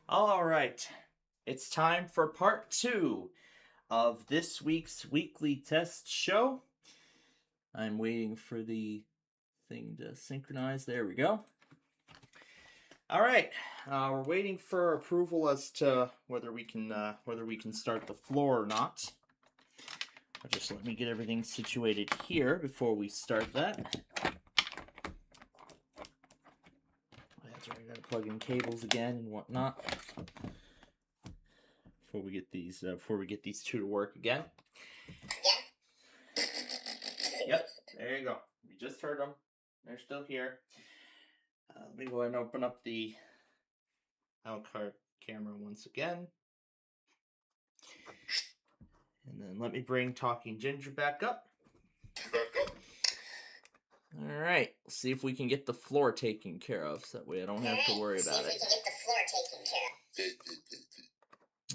All right, it's time for part two of this week's weekly test show. I'm waiting for the thing to synchronize. There we go. All right, we're waiting for approval as to whether we can start the floor or not. Just let me get everything situated here before we start that. That's right, I gotta plug in cables again and whatnot before we get these two to work again. Yep, there you go. We just heard them. They're still here. Let me go ahead and open up the Alcart camera once again. And then let me bring Talking Ginger back up. All right, let's see if we can get the floor taken care of, so that way I don't have to worry about it.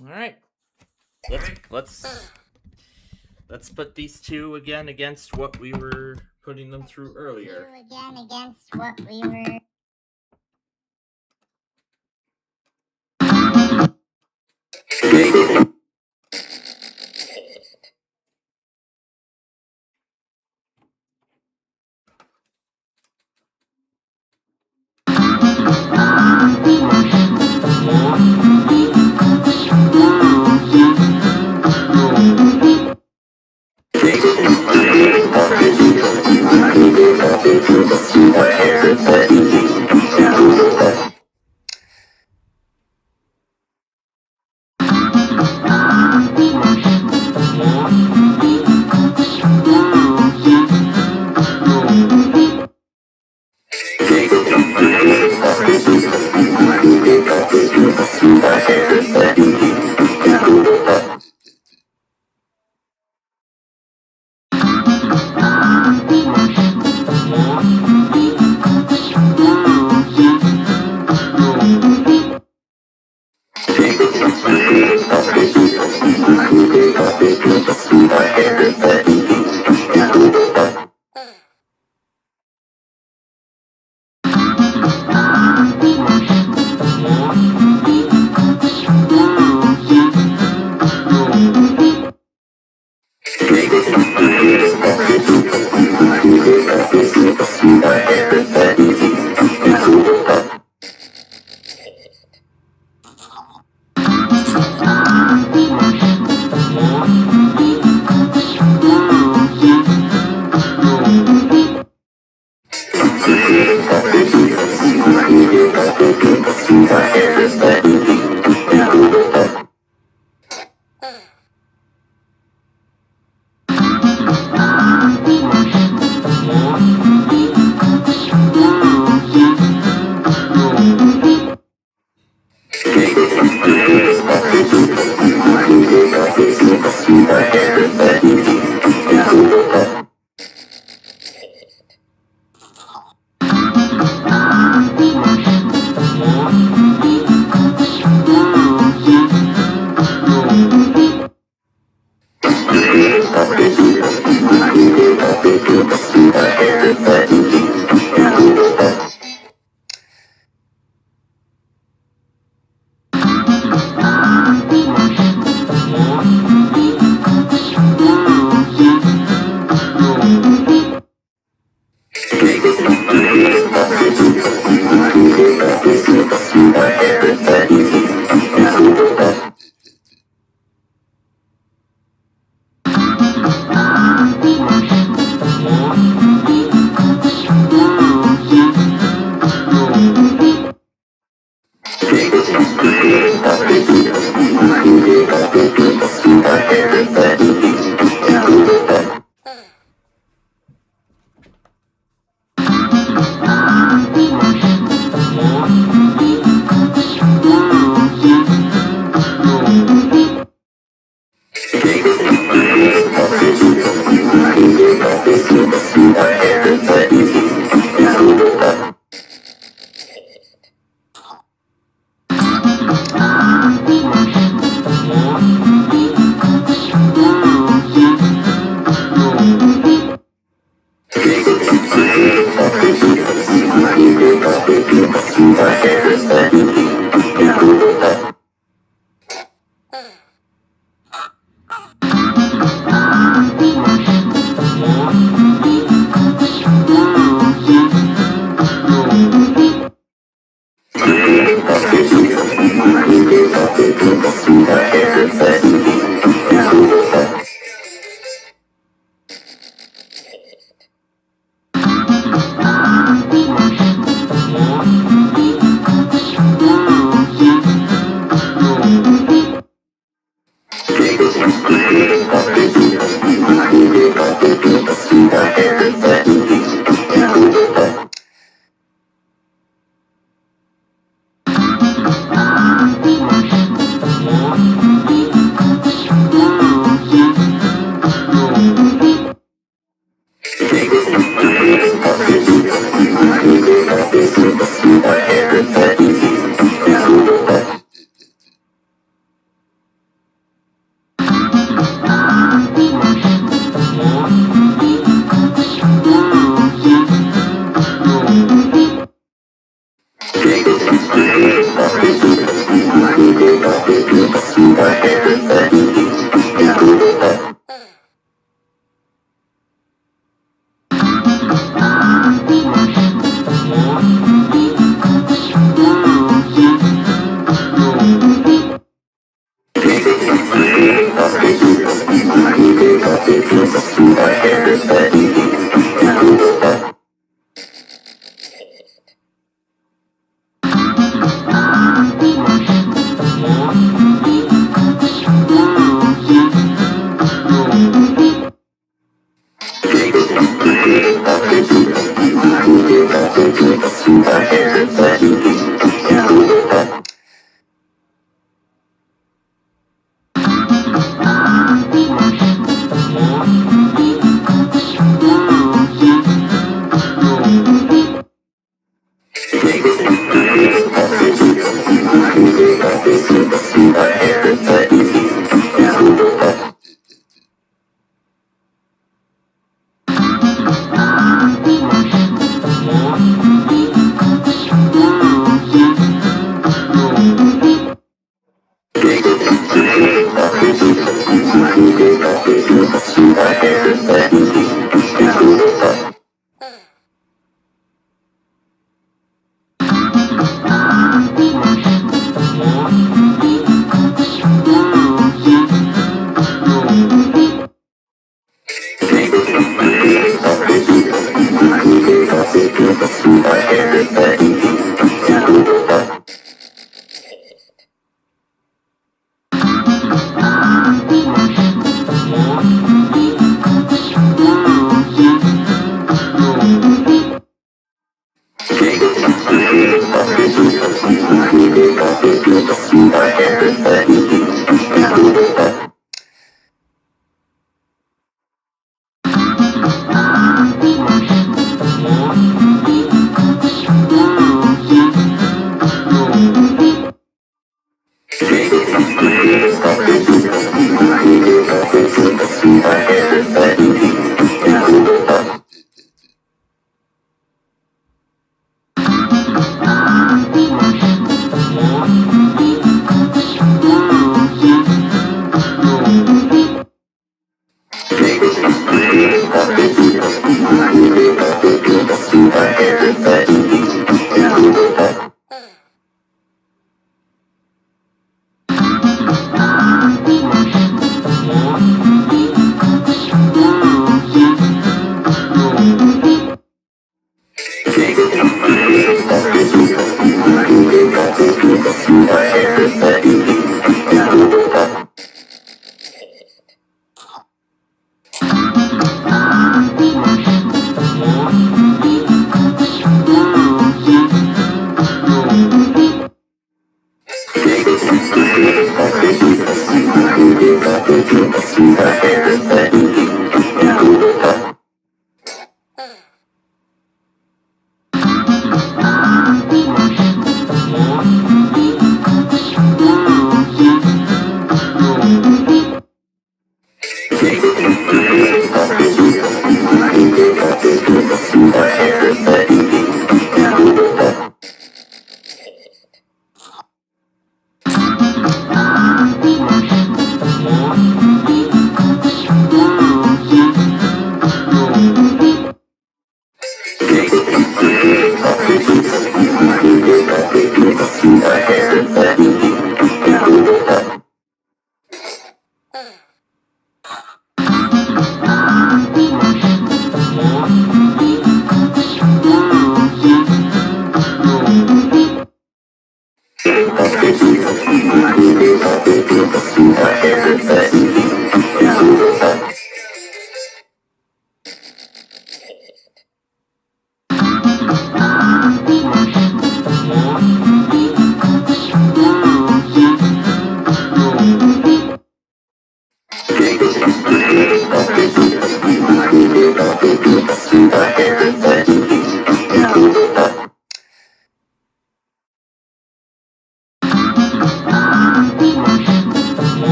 All right, let's put these two again against what we were putting them through earlier.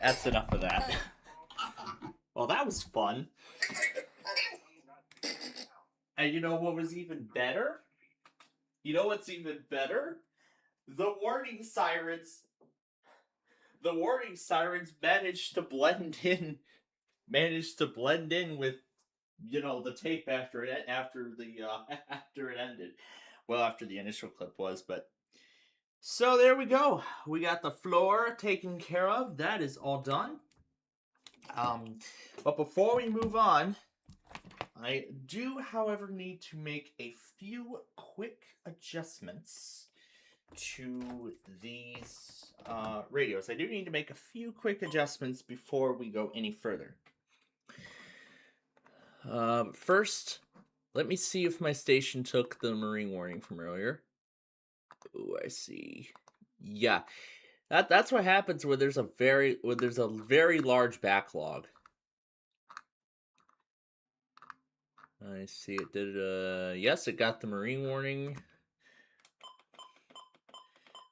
that's enough of that. Well, that was fun. And you know what was even better? You know what's even better? The warning sirens. The warning sirens managed to blend in with the tape after after it ended. Well, after the initial clip was, but so there we go. We got the floor taken care of. That is all done. But before we move on, I do, however, need to make a few quick adjustments to these radios. I do need to make a few quick adjustments before we go any further. First, let me see if my station took the marine warning from earlier. Oh, I see. Yeah, that's what happens when there's a very large backlog. I see it did. Yes, it got the marine warning.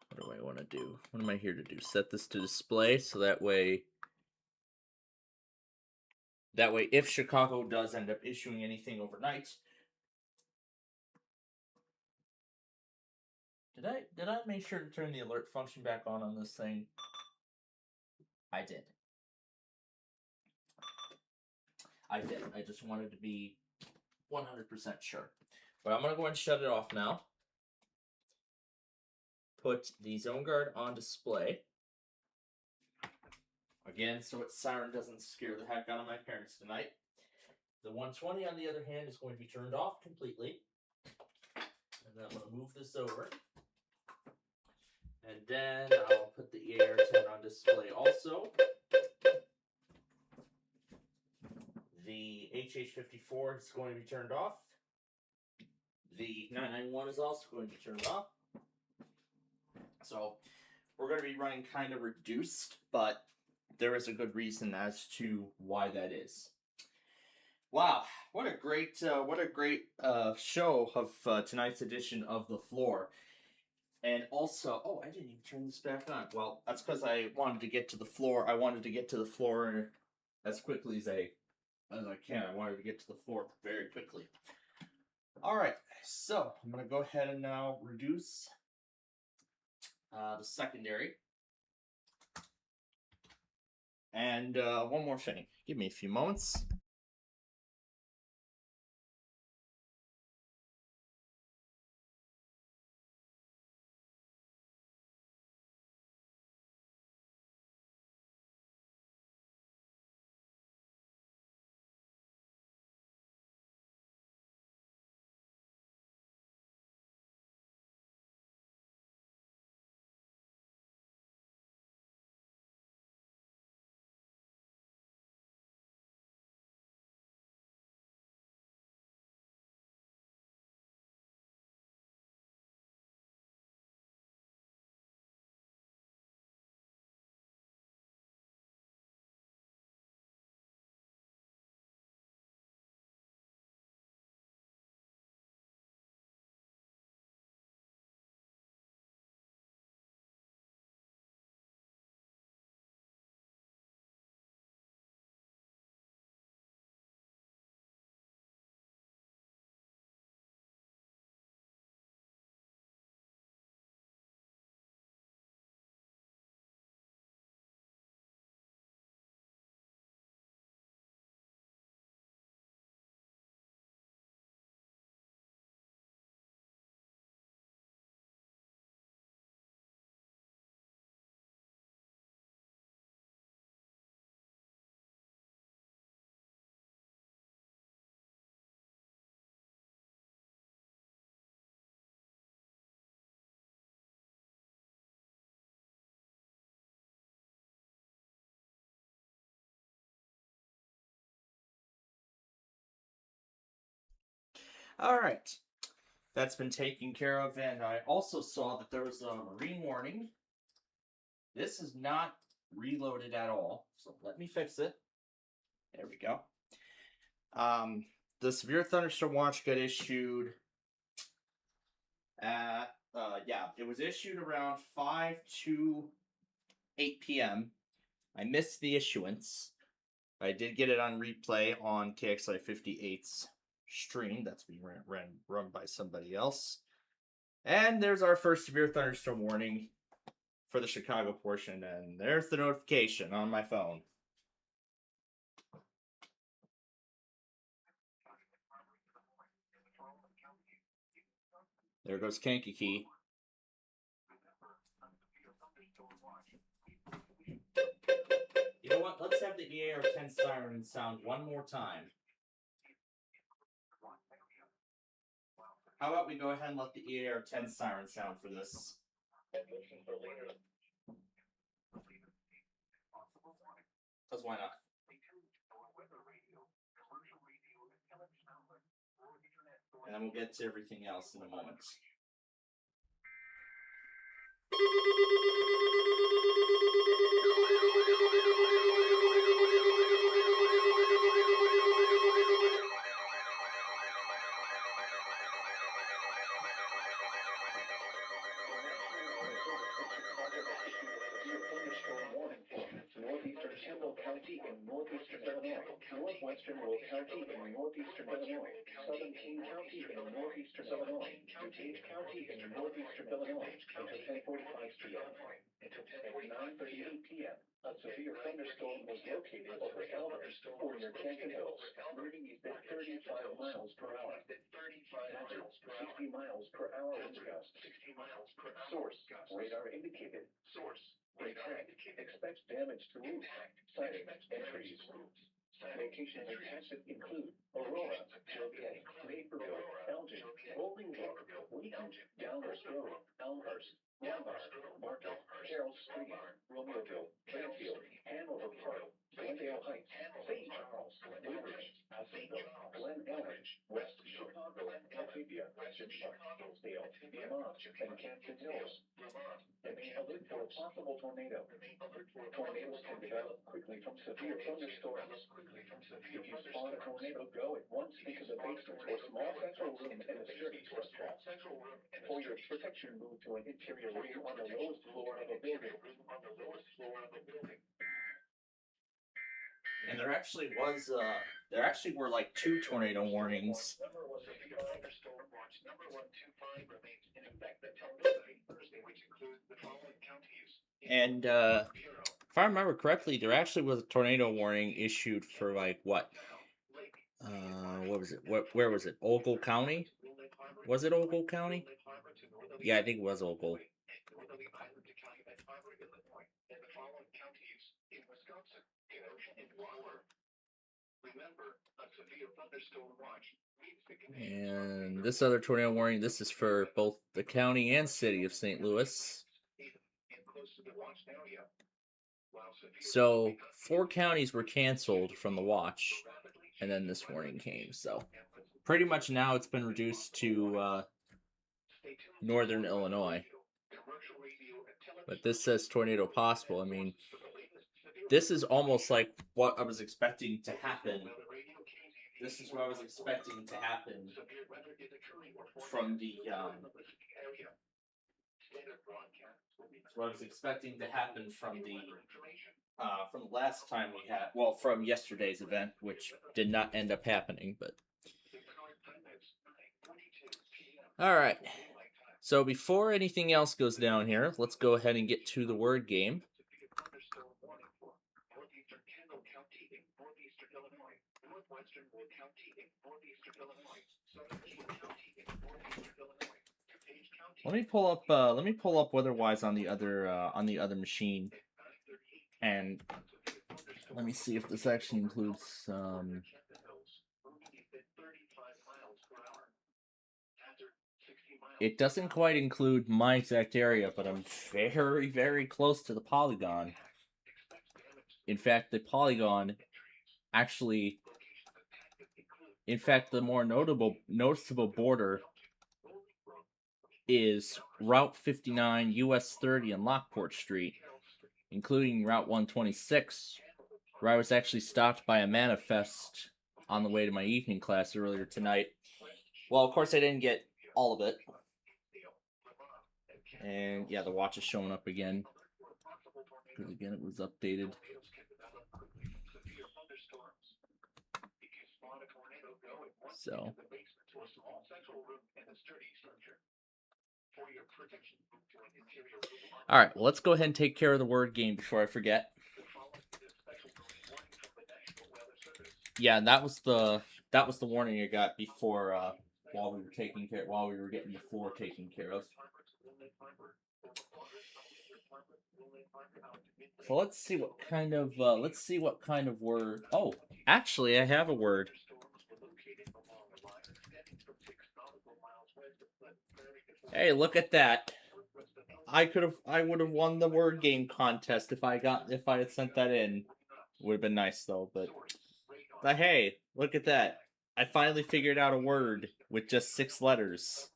What do I want to do? What am I here to do? Set this to display so that way if Chicago does end up issuing anything overnight. Did I make sure to turn the alert function back on this thing? I did. I just wanted to be 100% sure. But I'm going to go ahead and shut it off now. Put the Zone Guard on display. Again, so its siren doesn't scare the heck out of my parents tonight. The 120, on the other hand, is going to be turned off completely. And then I'm going to move this over. And then I'll put the AR-10 on display also. The HH-54 is going to be turned off. The 991 is also going to be turned off. So we're going to be running kind of reduced, but there is a good reason as to why that is. Wow, what a great show of tonight's edition of The Floor. And also, I didn't even turn this back on. Well, that's because I wanted to get to the floor. I wanted to get to the floor as quickly as I can. I wanted to get to the floor very quickly. All right, so I'm going to go ahead and now reduce the secondary. And one more thing. Give me a few moments. All right. That's been taken care of, and I also saw that there was a marine warning. This is not reloaded at all, so let me fix it. There we go. The severe thunderstorm watch got issued at it was issued around 5 to 8 p.m. I missed the issuance. I did get it on replay on KXI 58's stream. That's being run by somebody else. And there's our first severe thunderstorm warning for the Chicago portion. And there's the notification on my phone. There goes Kankakee. You know what? Let's have the EAR 10 siren sound one more time. How about we go ahead and let the EAR 10 siren sound for this? Because why not? And then we'll get to everything else in a moment. Northeastern Kendall County in northeastern Illinois, northwestern Will County in northeastern Illinois, southern King County in northeastern Illinois, DuPage County in northeastern Illinois until 10:45 p.m. At 9:38 p.m., a severe thunderstorm was located over Elmer or near Canton Hills, moving east at 35 miles per hour. 60 miles per hour wind gust. Source: radar indicated. Expect damage to roof, siding, and trees. Locations impacted include Aurora, Joliet, Naperville, Elgin, Bolingbrook, Wheaton, Downers Grove, Elmhurst, Lombard, Markham, Carroll Street, Romeoville, Plainfield, Hanover Park, Glendale Heights, St. Charles, Woodbridge, Pasadena, Glen Elbridge, West Chicago, Althea, Hillsdale, Vermont, and Canton Hills. Remain alert for a possible tornado. Tornadoes can develop quickly from severe thunderstorms. If you spot a tornado, go at once into the basement or small central room in the sturdy structure. For your protection, move to an interior room on the lowest floor of a building. And there actually were like 2 tornado warnings. And if I remember correctly, there actually was a tornado warning issued for like what was it? Where was it? Ogle County? Was it Ogle County? Yeah, I think it was Ogle. And this other tornado warning, this is for both the county and city of St. Louis. So 4 counties were canceled from the watch, and then this warning came. So pretty much now it's been reduced to northern Illinois. But this says tornado possible. I mean, this is almost like what I was expecting to happen. This is what I was expecting to happen from the from the last time we had, well, from yesterday's event, which did not end up happening, but all right. So before anything else goes down here, let's go ahead and get to the word game. Let me pull up Weatherwise on the other machine, and let me see if this actually includes It doesn't quite include my exact area, but I'm very, very close to the polygon. In fact, the polygon actually, the more noticeable border is Route 59, US 30, and Lockport Street, including Route 126, where I was actually stopped by a manifest on the way to my evening class earlier tonight. Well, of course, I didn't get all of it. And yeah, the watch is showing up again. because again, it was updated. So. All right, well, let's go ahead and take care of the word game before I forget. Yeah, that was the warning I got before while we were getting the floor taken care of. So let's see what kind of word. Oh, actually, I have a word. Hey, look at that. I would have won the word game contest if I had sent that in. Would have been nice though, but hey, look at that. I finally figured out a word with just 6 letters.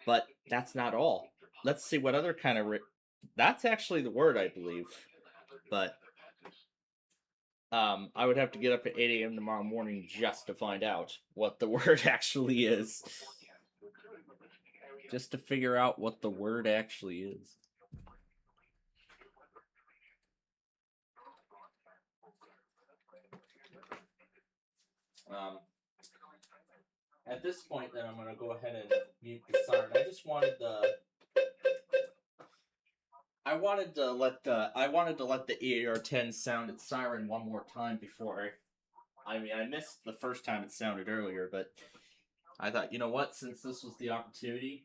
But that's not all. Let's see what other kind of that's actually the word, I believe. But I would have to get up at 8 a.m. tomorrow morning just to find out what the word actually is. Just to figure out what the word actually is. At this point, then I'm going to go ahead and mute the siren. I wanted to let the EAR-10 sound its siren one more time before. I missed the first time it sounded earlier, but I thought, you know what? Since this was the opportunity,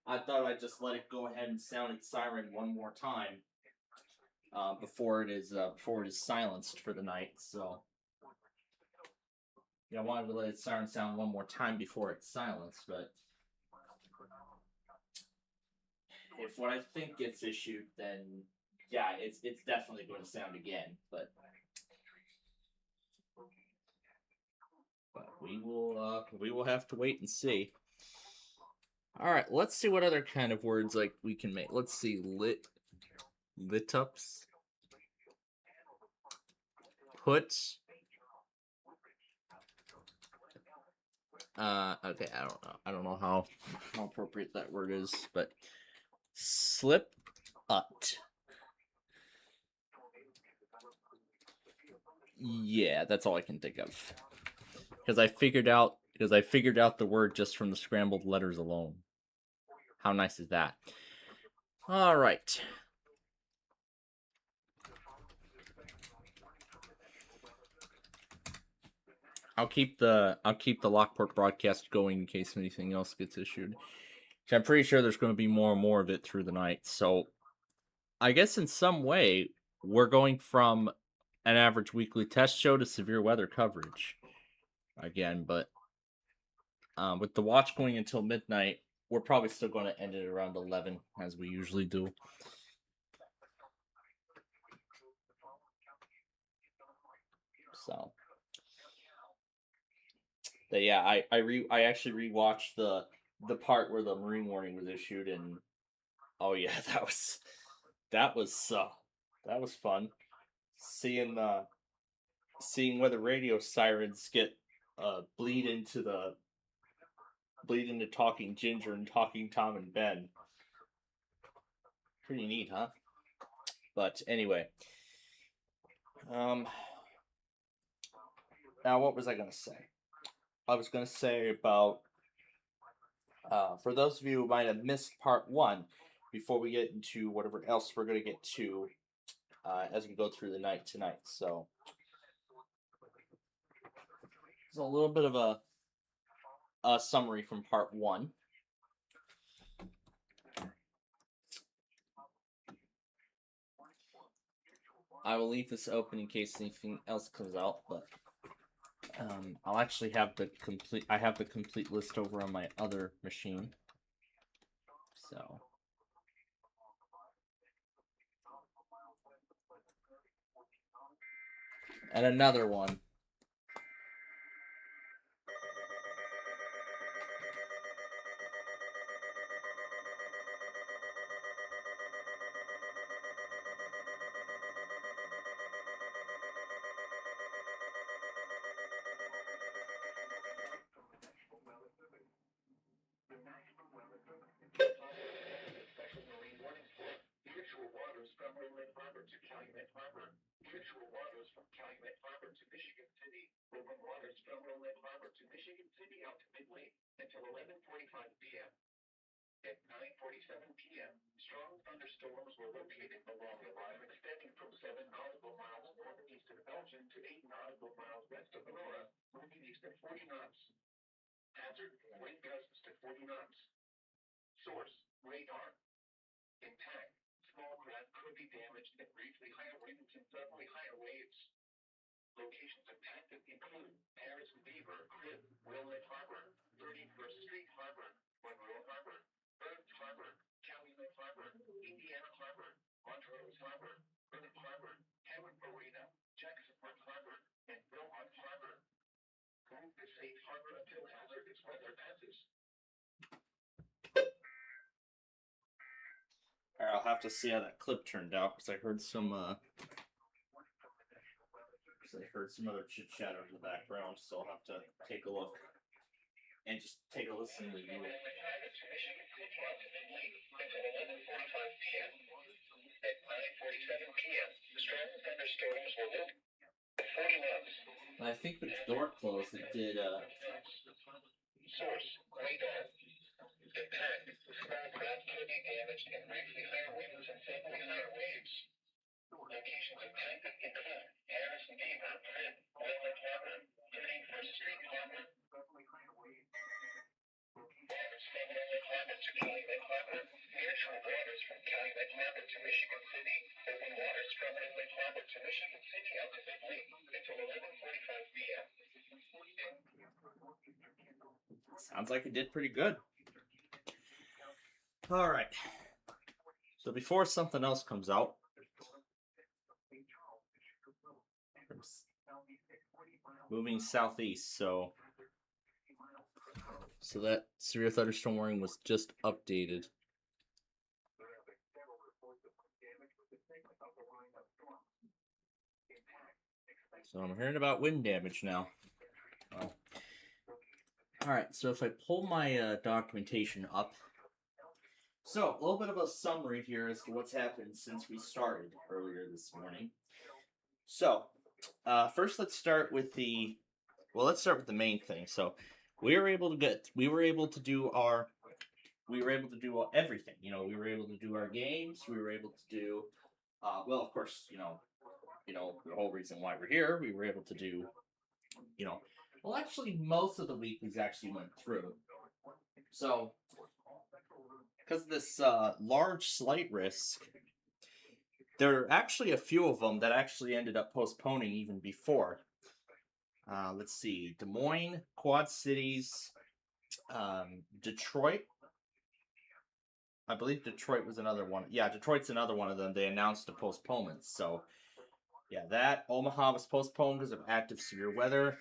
I thought I'd just let it go ahead and sound its siren one more time before it is silenced for the night. So. Yeah, I wanted to let its siren sound one more time before it's silenced, but if what I think gets issued, then yeah, it's definitely going to sound again. But we will have to wait and see. All right, let's see what other kind of words like we can make. Let's see, lit-ups, put. Okay, I don't know how appropriate that word is, but slip-ut. Yeah, that's all I can think of. Because I figured out the word just from the scrambled letters alone. How nice is that? All right. I'll keep the Lockport broadcast going in case anything else gets issued. I'm pretty sure there's going to be more and more of it through the night. So I guess in some way we're going from an average weekly test show to severe weather coverage again, but with the watch going until midnight, we're probably still going to end it around 11 as we usually do. So, but yeah, I actually rewatched the part where the marine warning was issued, and oh yeah, that was fun. Seeing where the radio sirens get bleed into Talking Ginger and Talking Tom and Ben. Pretty neat, huh? But anyway, now what was I gonna say? I was gonna say about for those of you who might have missed part 1, before we get into whatever else we're gonna get to as we go through the night tonight. So it's a little bit of a summary from part 1. I will leave this open in case anything else comes out, but I'll actually have the complete list over on my other machine. So and another one. Harbor to Calumet Harbor. Nearshore waters from Calumet Harbor to Michigan City. Open waters from Inlet Harbor to Michigan City out to mid-lake until 11:45 p.m. At 9:47 p.m., strong thunderstorms were located along the line extending from 7 nautical miles northeast of Elgin to 8 nautical miles west of Aurora, moving east at 40 knots. Hazard, wind gusts to 40 knots. Source, radar. Impact, small craft could be damaged and briefly higher winds and suddenly higher waves. Locations impacted include Harrison Beaver, Crib, Willet Harbor, 31st Street Harbor, Monroe Harbor, Burns Harbor, Calumet Harbor, Indiana Harbor, Montrose Harbor, Burnham Harbor, Hammond Marina, Jacksonport Harbor, and Belmont Harbor. Move to safe harbor until hazardous weather passes. Alright, I'll have to see how that clip turned out because I heard some other chit chatter in the background, so I'll have to take a look and just take a listen to you. At 9:45 p.m., strong thunderstorms were looked at 40 knots. I think with the door closed, it did. Source, radar. Impact, small craft could be damaged and briefly higher winds and suddenly higher waves. Locations impacted include Harrison Beaver, Crib, Willet Harbor, 31st Street Harbor. Waters from Willet Harbor to Calumet Harbor. Nearshore waters from Calumet Harbor to Michigan City. Open waters from Inlet Harbor to Michigan City out to mid-lake until 11:45 p.m. Sounds like it did pretty good. Alright. So before something else comes out, moving southeast, so that severe thunderstorm warning was just updated. So I'm hearing about wind damage now. Oh. Alright, so if I pull my documentation up. So, a little bit of a summary here as to what's happened since we started earlier this morning. So, first let's start with the main thing. So, we were able to do everything. You know, we were able to do our games. We were able to do, well, of course, you know, the whole reason why we're here. We were able to do, well, actually, most of the weeklies actually went through. So, because of this large slight risk, there are actually a few of them that actually ended up postponing even before. Let's see, Des Moines, Quad Cities, Detroit. I believe Detroit was another one. Yeah, Detroit's another one of them. They announced a postponement. So, yeah, that. Omaha was postponed because of active severe weather.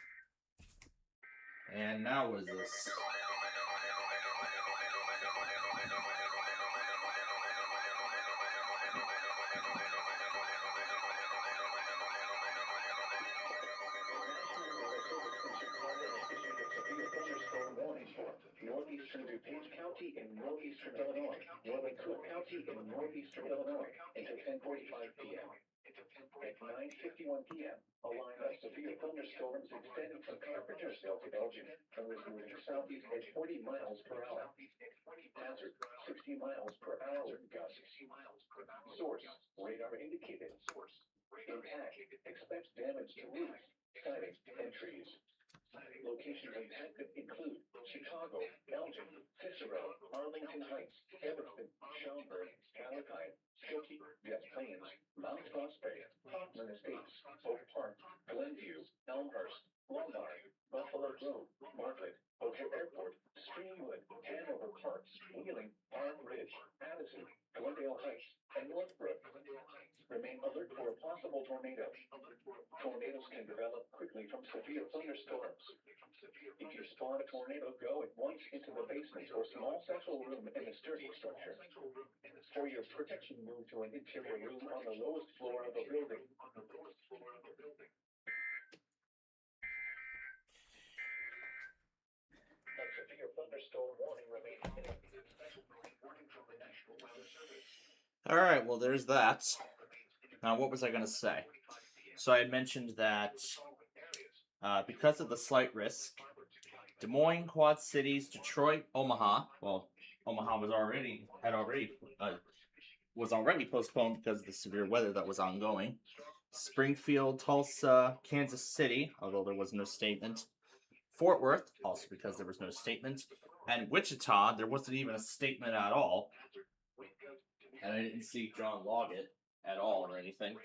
And now what is this? Northeastern DuPage County in northeastern Illinois, northern Cook County in northeastern Illinois until 10:45 p.m. At 9:51 p.m., a line of severe thunderstorms extending from Carpentersville to Elgin and was moving southeast at 40 miles per hour. Hazard, 60 miles per hour gusts. Source, radar indicated. Impact, expect damage to roofs, siding, and trees. Locations impacted include Chicago, Elgin, Cicero, Arlington Heights, Evanston, Schaumburg, Palatine, Skokie, Des Plaines, Mount Prospect, Hoffman Estates, Oak Park, Glenview, Elmhurst, Lombard, Buffalo Grove, Margaret, O'Hare Airport, Streamwood, Hanover Park, Wheeling, Palm Ridge, Addison, Glendale Heights, and Northbrook. Remain alert for a possible tornado. Tornadoes can develop quickly from severe thunderstorms. If you spot a tornado, go at once into the basement or small central room in the sturdy structure. For your protection, move to an interior room on the lowest floor of the building. A severe thunderstorm warning remains in effect. Special warning from the National Weather Service. All right, well, there's that. Now, what was I going to say? So I had mentioned that because of the slight risk, Des Moines, Quad Cities, Detroit, Omaha. Well, Omaha was already postponed because of the severe weather that was ongoing. Springfield, Tulsa, Kansas City, although there was no statement. Fort Worth, also because there was no statement. And Wichita, there wasn't even a statement at all. And I didn't see John log it at all or anything.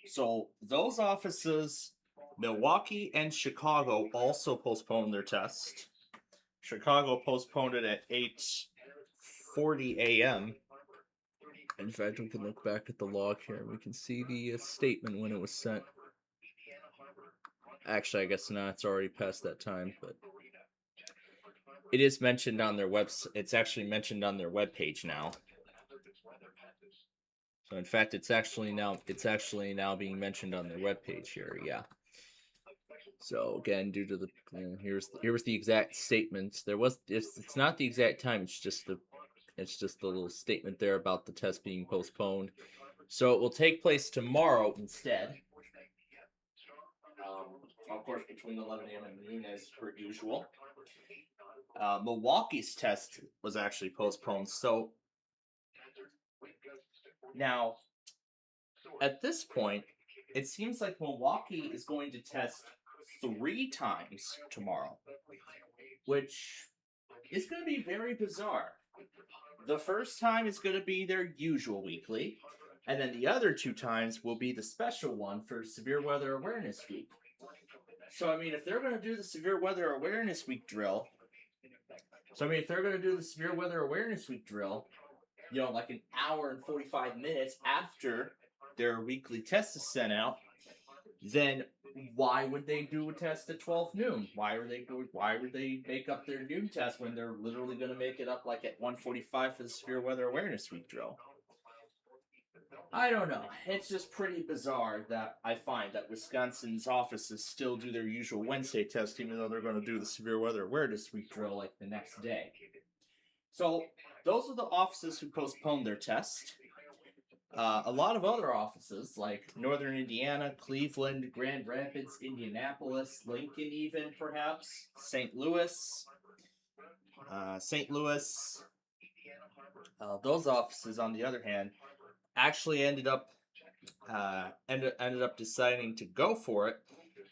So those offices, Milwaukee and Chicago, also postponed their test. Chicago postponed it at 8:40 a.m. In fact, we can look back at the log here. We can see the statement when it was sent. Actually, I guess not. It's already past that time, but it is mentioned on their website. It's actually mentioned on their webpage now. So, in fact, it's actually now being mentioned on their webpage here. Yeah. So again, due to the here's the exact statement. It's not the exact time. It's just the little statement there about the test being postponed. So it will take place tomorrow instead. Of course, between 11 a.m. and noon, as per usual. Milwaukee's test was actually postponed. So now, at this point, it seems like Milwaukee is going to test 3 times tomorrow, which is going to be very bizarre. The first time is going to be their usual weekly, and then the other 2 times will be the special one for Severe Weather Awareness Week. So, I mean, if they're going to do the Severe Weather Awareness Week drill, like an hour and 45 minutes after their weekly test is sent out, then why would they do a test at 12 noon? Why would they make up their noon test when they're literally going to make it up like at 1:45 for the Severe Weather Awareness Week drill? I don't know. It's just pretty bizarre that I find that Wisconsin's offices still do their usual Wednesday test, even though they're going to do the Severe Weather Awareness Week drill like the next day. So those are the offices who postponed their test. A lot of other offices, like Northern Indiana, Cleveland, Grand Rapids, Indianapolis, Lincoln even, perhaps, St. Louis, those offices, on the other hand, actually ended up deciding to go for it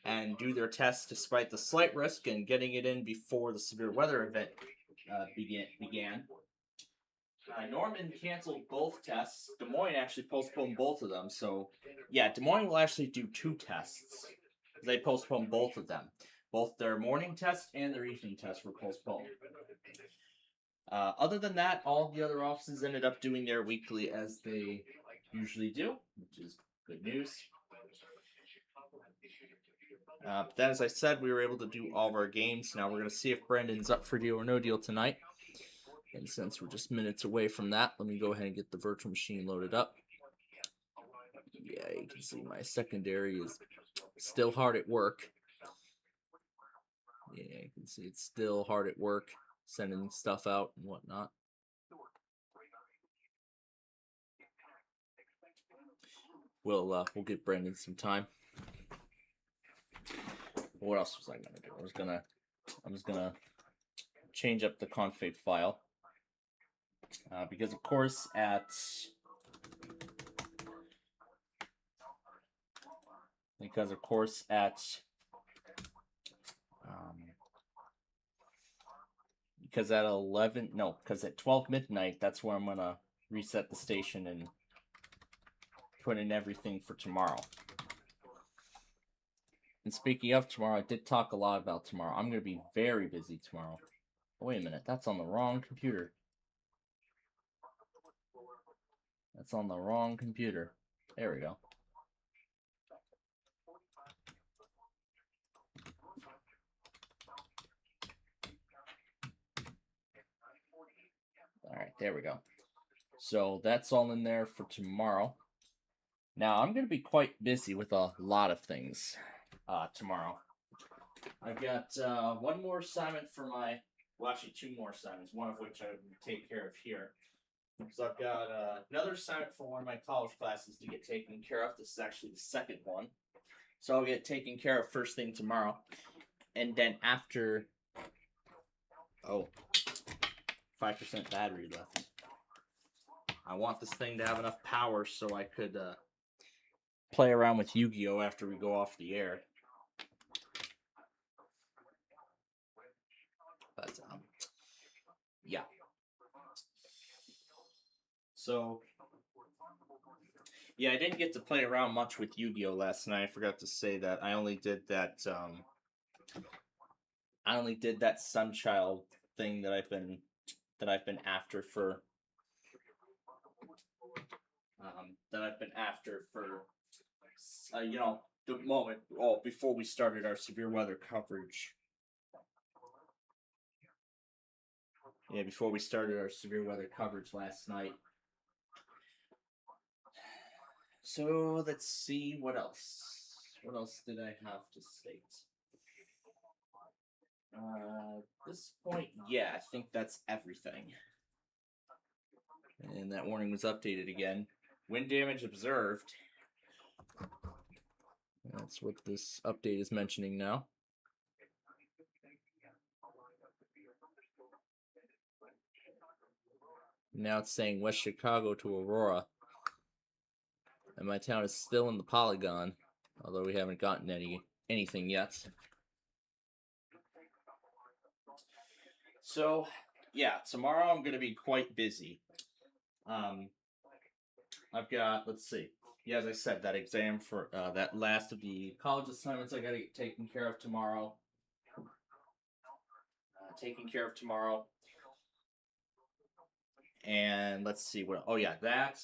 and do their test despite the slight risk and getting it in before the severe weather event began. Norman canceled both tests. Des Moines actually postponed both of them. So, yeah, Des Moines will actually do 2 tests. They postponed both of them. Both their morning test and their evening test were postponed. Other than that, all the other offices ended up doing their weekly as they usually do, which is good news. But then, as I said, we were able to do all of our games. Now we're going to see if Brendan's up for Deal or No Deal tonight. And since we're just minutes away from that, let me go ahead and get the virtual machine loaded up. Yeah, you can see my secondary is still hard at work. Yeah, you can see it's still hard at work, sending stuff out and whatnot. We'll give Brendan some time. What else was I gonna do? I'm just gonna change up the config file. Because of course at at 12 midnight, that's where I'm gonna reset the station and put in everything for tomorrow. And speaking of tomorrow, I did talk a lot about tomorrow. I'm gonna be very busy tomorrow. Oh, wait a minute, that's on the wrong computer. There we go. Alright, there we go. So that's all in there for tomorrow. Now, I'm going to be quite busy with a lot of things tomorrow. I've got one more assignment for actually 2 more assignments, one of which I will take care of here. So I've got another assignment for one of my college classes to get taken care of. This is actually the second one. So I'll get taken care of first thing tomorrow. And then after. Oh, 5% battery left. I want this thing to have enough power so I could play around with Yu-Gi-Oh! After we go off the air. But, yeah. So, yeah, I didn't get to play around much with Yu-Gi-Oh! Last night. I forgot to say that. I only did that, Sunchild thing that I've been after for the moment before we started our severe weather coverage. Yeah, before we started our severe weather coverage last night. So let's see what else. What else did I have to state? At this point, yeah, I think that's everything. And that warning was updated again. Wind damage observed. That's what this update is mentioning now. Now it's saying West Chicago to Aurora. And my town is still in the polygon, although we haven't gotten anything yet. So, yeah, tomorrow I'm going to be quite busy. I've got, let's see. Yeah, as I said, that exam for that last of the college assignments I got to get taken care of tomorrow. And let's see what. Oh yeah, that.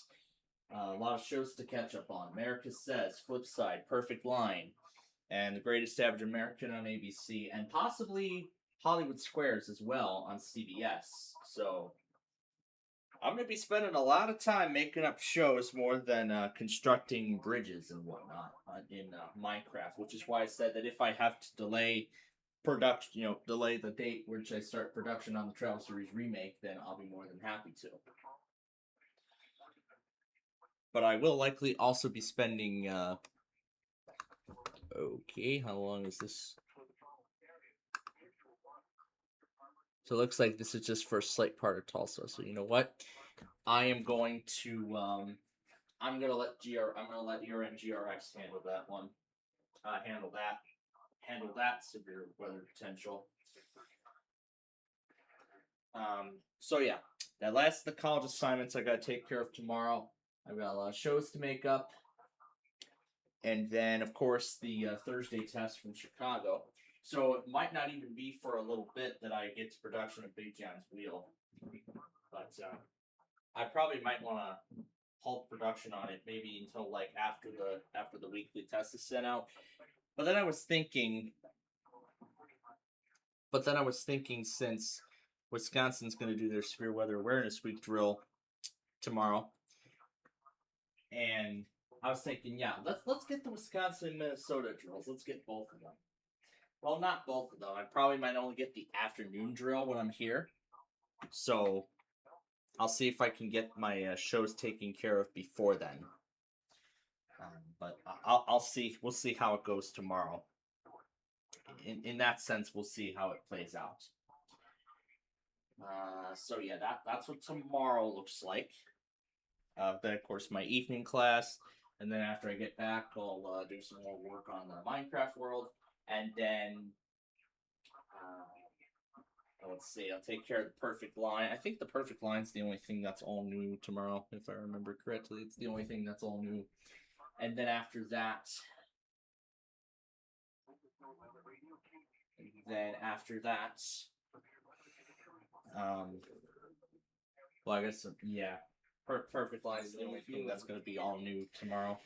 A lot of shows to catch up on. America Says, Flipside, Perfect Line, and The Greatest Average American on ABC, and possibly Hollywood Squares as well on CBS. So I'm going to be spending a lot of time making up shows more than constructing bridges and whatnot in Minecraft, which is why I said that if I have to delay production, delay the date which I start production on the Travel Series remake, then I'll be more than happy to. But I will likely also be spending. Okay, how long is this? So it looks like this is just for a slight part of Tulsa. So you know what? I am going to. I'm gonna let ERN GRX handle that one. Handle that severe weather potential. So yeah, that last the college assignments I gotta take care of tomorrow. I've got a lot of shows to make up. And then, of course, the Thursday test from Chicago. So it might not even be for a little bit that I get to production of Big John's Wheel. But I probably might want to halt production on it maybe until like after the weekly test is sent out. But then I was thinking, since Wisconsin's going to do their Severe Weather Awareness Week drill tomorrow, and I was thinking, yeah, let's get the Wisconsin and Minnesota drills. Let's get both of them. Well, not both of them. I probably might only get the afternoon drill when I'm here. So I'll see if I can get my shows taken care of before then. But I'll see. We'll see how it goes tomorrow. In that sense, we'll see how it plays out. So yeah, that's what tomorrow looks like. Then of course my evening class, and then after I get back, I'll do some more work on the Minecraft world, and then let's see, I'll take care of the Perfect Line. I think the Perfect Line's the only thing that's all new tomorrow, if I remember correctly. It's the only thing that's all new, and then after that. Well, I guess, yeah. Perfect Line is the only thing that's going to be all new tomorrow.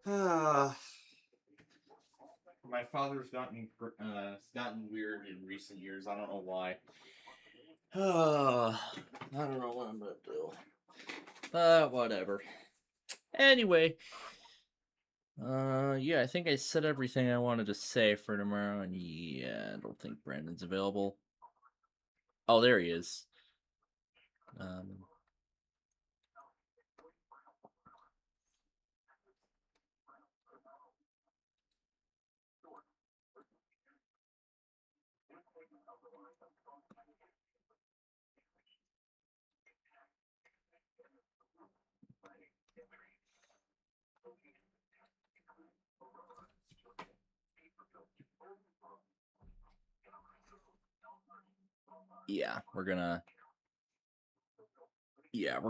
My father's gotten weird in recent years. I don't know why. I don't know what I'm gonna do. Whatever. Anyway, yeah, I think I said everything I wanted to say for tomorrow, and yeah, I don't think Brandon's available. Oh, there he is. Yeah, we're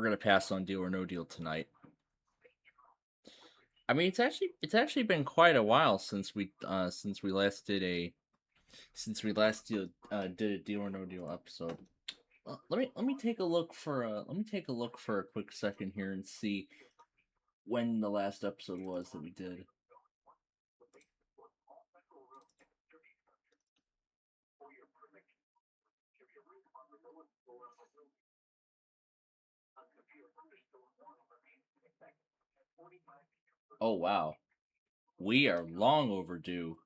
gonna pass on Deal or No Deal tonight. I mean, it's actually been quite a while since we last did a did a Deal or No Deal episode. Let me take a look for a quick second here and see when the last episode was that we did. Oh wow, we are long overdue.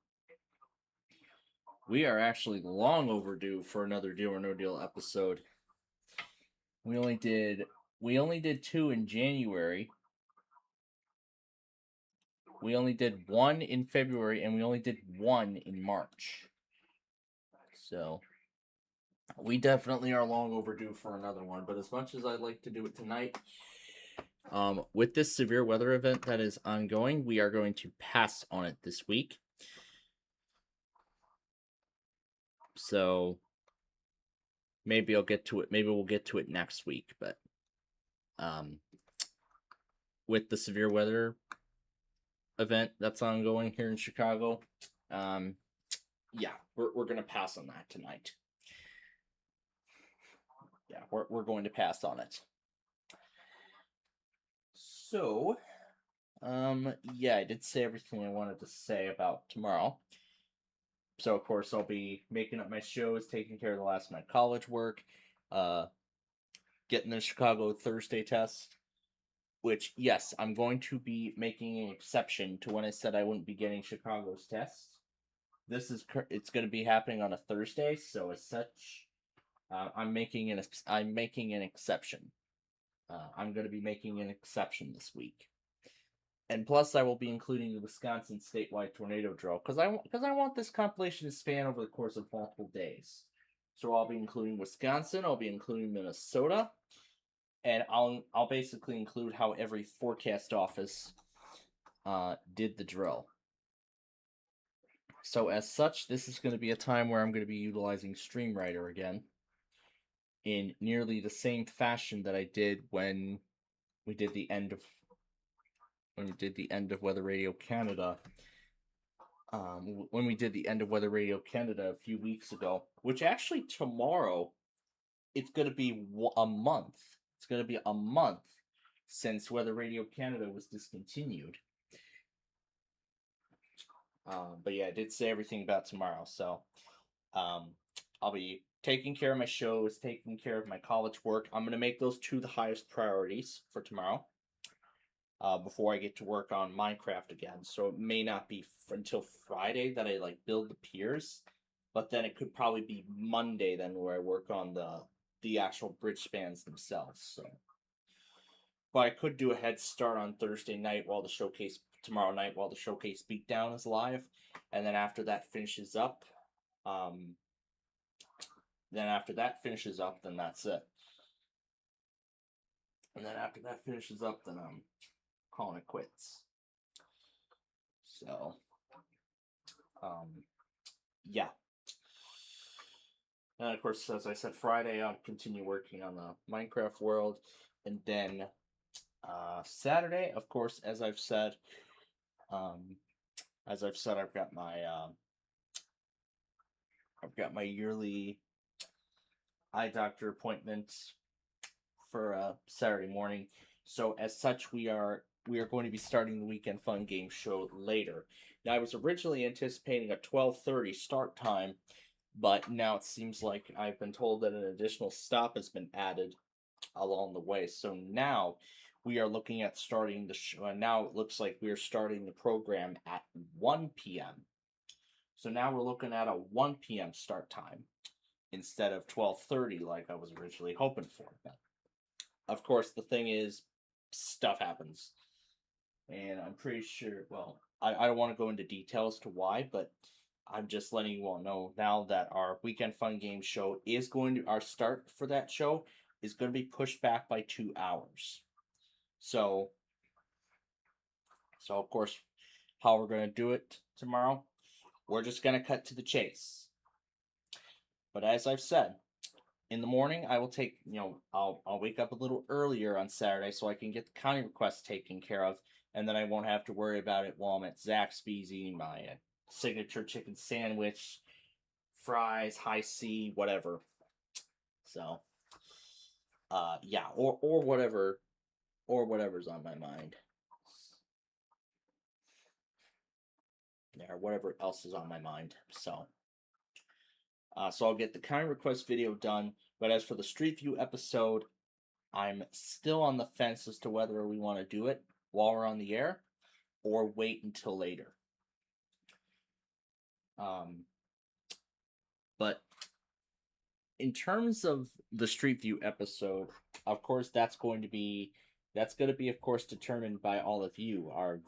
We are actually long overdue for another Deal or No Deal episode. We only did 2 in January. We only did 1 in February, and we only did 1 in March. So we definitely are long overdue for another one. But as much as I'd like to do it tonight, with this severe weather event that is ongoing, we are going to pass on it this week. So maybe I'll get to it. Maybe we'll get to it next week. But with the severe weather event that's ongoing here in Chicago, yeah, we're gonna pass on that tonight. Yeah, we're going to pass on it. So, yeah, I did say everything I wanted to say about tomorrow. So, of course, I'll be making up my shows, taking care of the last of my college work, getting the Chicago Thursday test. Which, yes, I'm going to be making an exception to when I said I wouldn't be getting Chicago's test. It's going to be happening on a Thursday, so as such, I'm making an exception. I'm going to be making an exception this week. And plus, I will be including the Wisconsin statewide tornado drill because I want this compilation to span over the course of multiple days. So I'll be including Wisconsin, I'll be including Minnesota, and I'll basically include how every forecast office did the drill. So as such, this is going to be a time where I'm going to be utilizing StreamWriter again in nearly the same fashion that I did when we did the end of Weather Radio Canada. When we did the end of Weather Radio Canada a few weeks ago, which actually tomorrow, it's going to be a month. It's going to be a month since Weather Radio Canada was discontinued. But yeah, I did say everything about tomorrow, so I'll be taking care of my shows, taking care of my college work. I'm going to make those 2 the highest priorities for tomorrow. Before I get to work on Minecraft again. So it may not be until Friday that I build the piers, but then it could probably be Monday then where I work on the actual bridge spans themselves. So, but I could do a head start on Thursday night tomorrow night while the showcase beatdown is live, and then after that finishes up, then that's it. And then after that finishes up, then I'm calling it quits. So, yeah. And of course, as I said, Friday I'll continue working on the Minecraft world, and then Saturday, of course, as I've said, I've got my yearly eye doctor appointment for Saturday morning. So as such, we are we are going to be starting the Weekend Fun Game Show later. Now, I was originally anticipating a 12:30 start time, but now it seems like I've been told that an additional stop has been added along the way. So now we are looking at starting the show. Now it looks like we are starting the program at 1 p.m. So now we're looking at a 1 p.m. start time instead of 12:30 like I was originally hoping for. Of course, the thing is, stuff happens. And I'm pretty sure, well, I don't want to go into details to why, but I'm just letting you all know now that our Weekend Fun Game show is going to, our start for that show is going to be pushed back by 2 hours. So of course, how we're going to do it tomorrow, we're just going to cut to the chase. But as I've said, in the morning, I will take, I'll wake up a little earlier on Saturday so I can get the county requests taken care of, and then I won't have to worry about it while I'm at Zaxby's eating my signature chicken sandwich, fries, high C, whatever. So, yeah, or whatever's on my mind. Yeah, or whatever else is on my mind. So I'll get the county request video done. But as for the Street View episode, I'm still on the fence as to whether we want to do it while we're on the air or wait until later. But in terms of the Street View episode, of course, that's going to be, of course, determined by all of you, our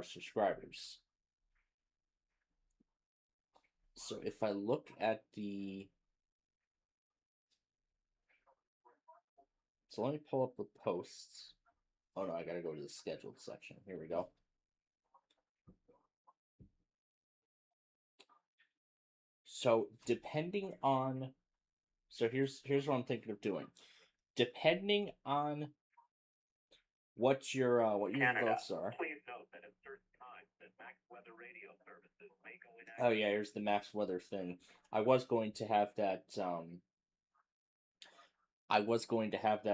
subscribers. So if I look at so let me pull up the posts. Oh no, I gotta go to the scheduled section. Here we go. So depending on, here's what I'm thinking of doing. Depending on what your thoughts are. Please note that at certain times that Max Weather radio services may go inactive. Oh yeah, here's the Max Weather thing. I was going to have that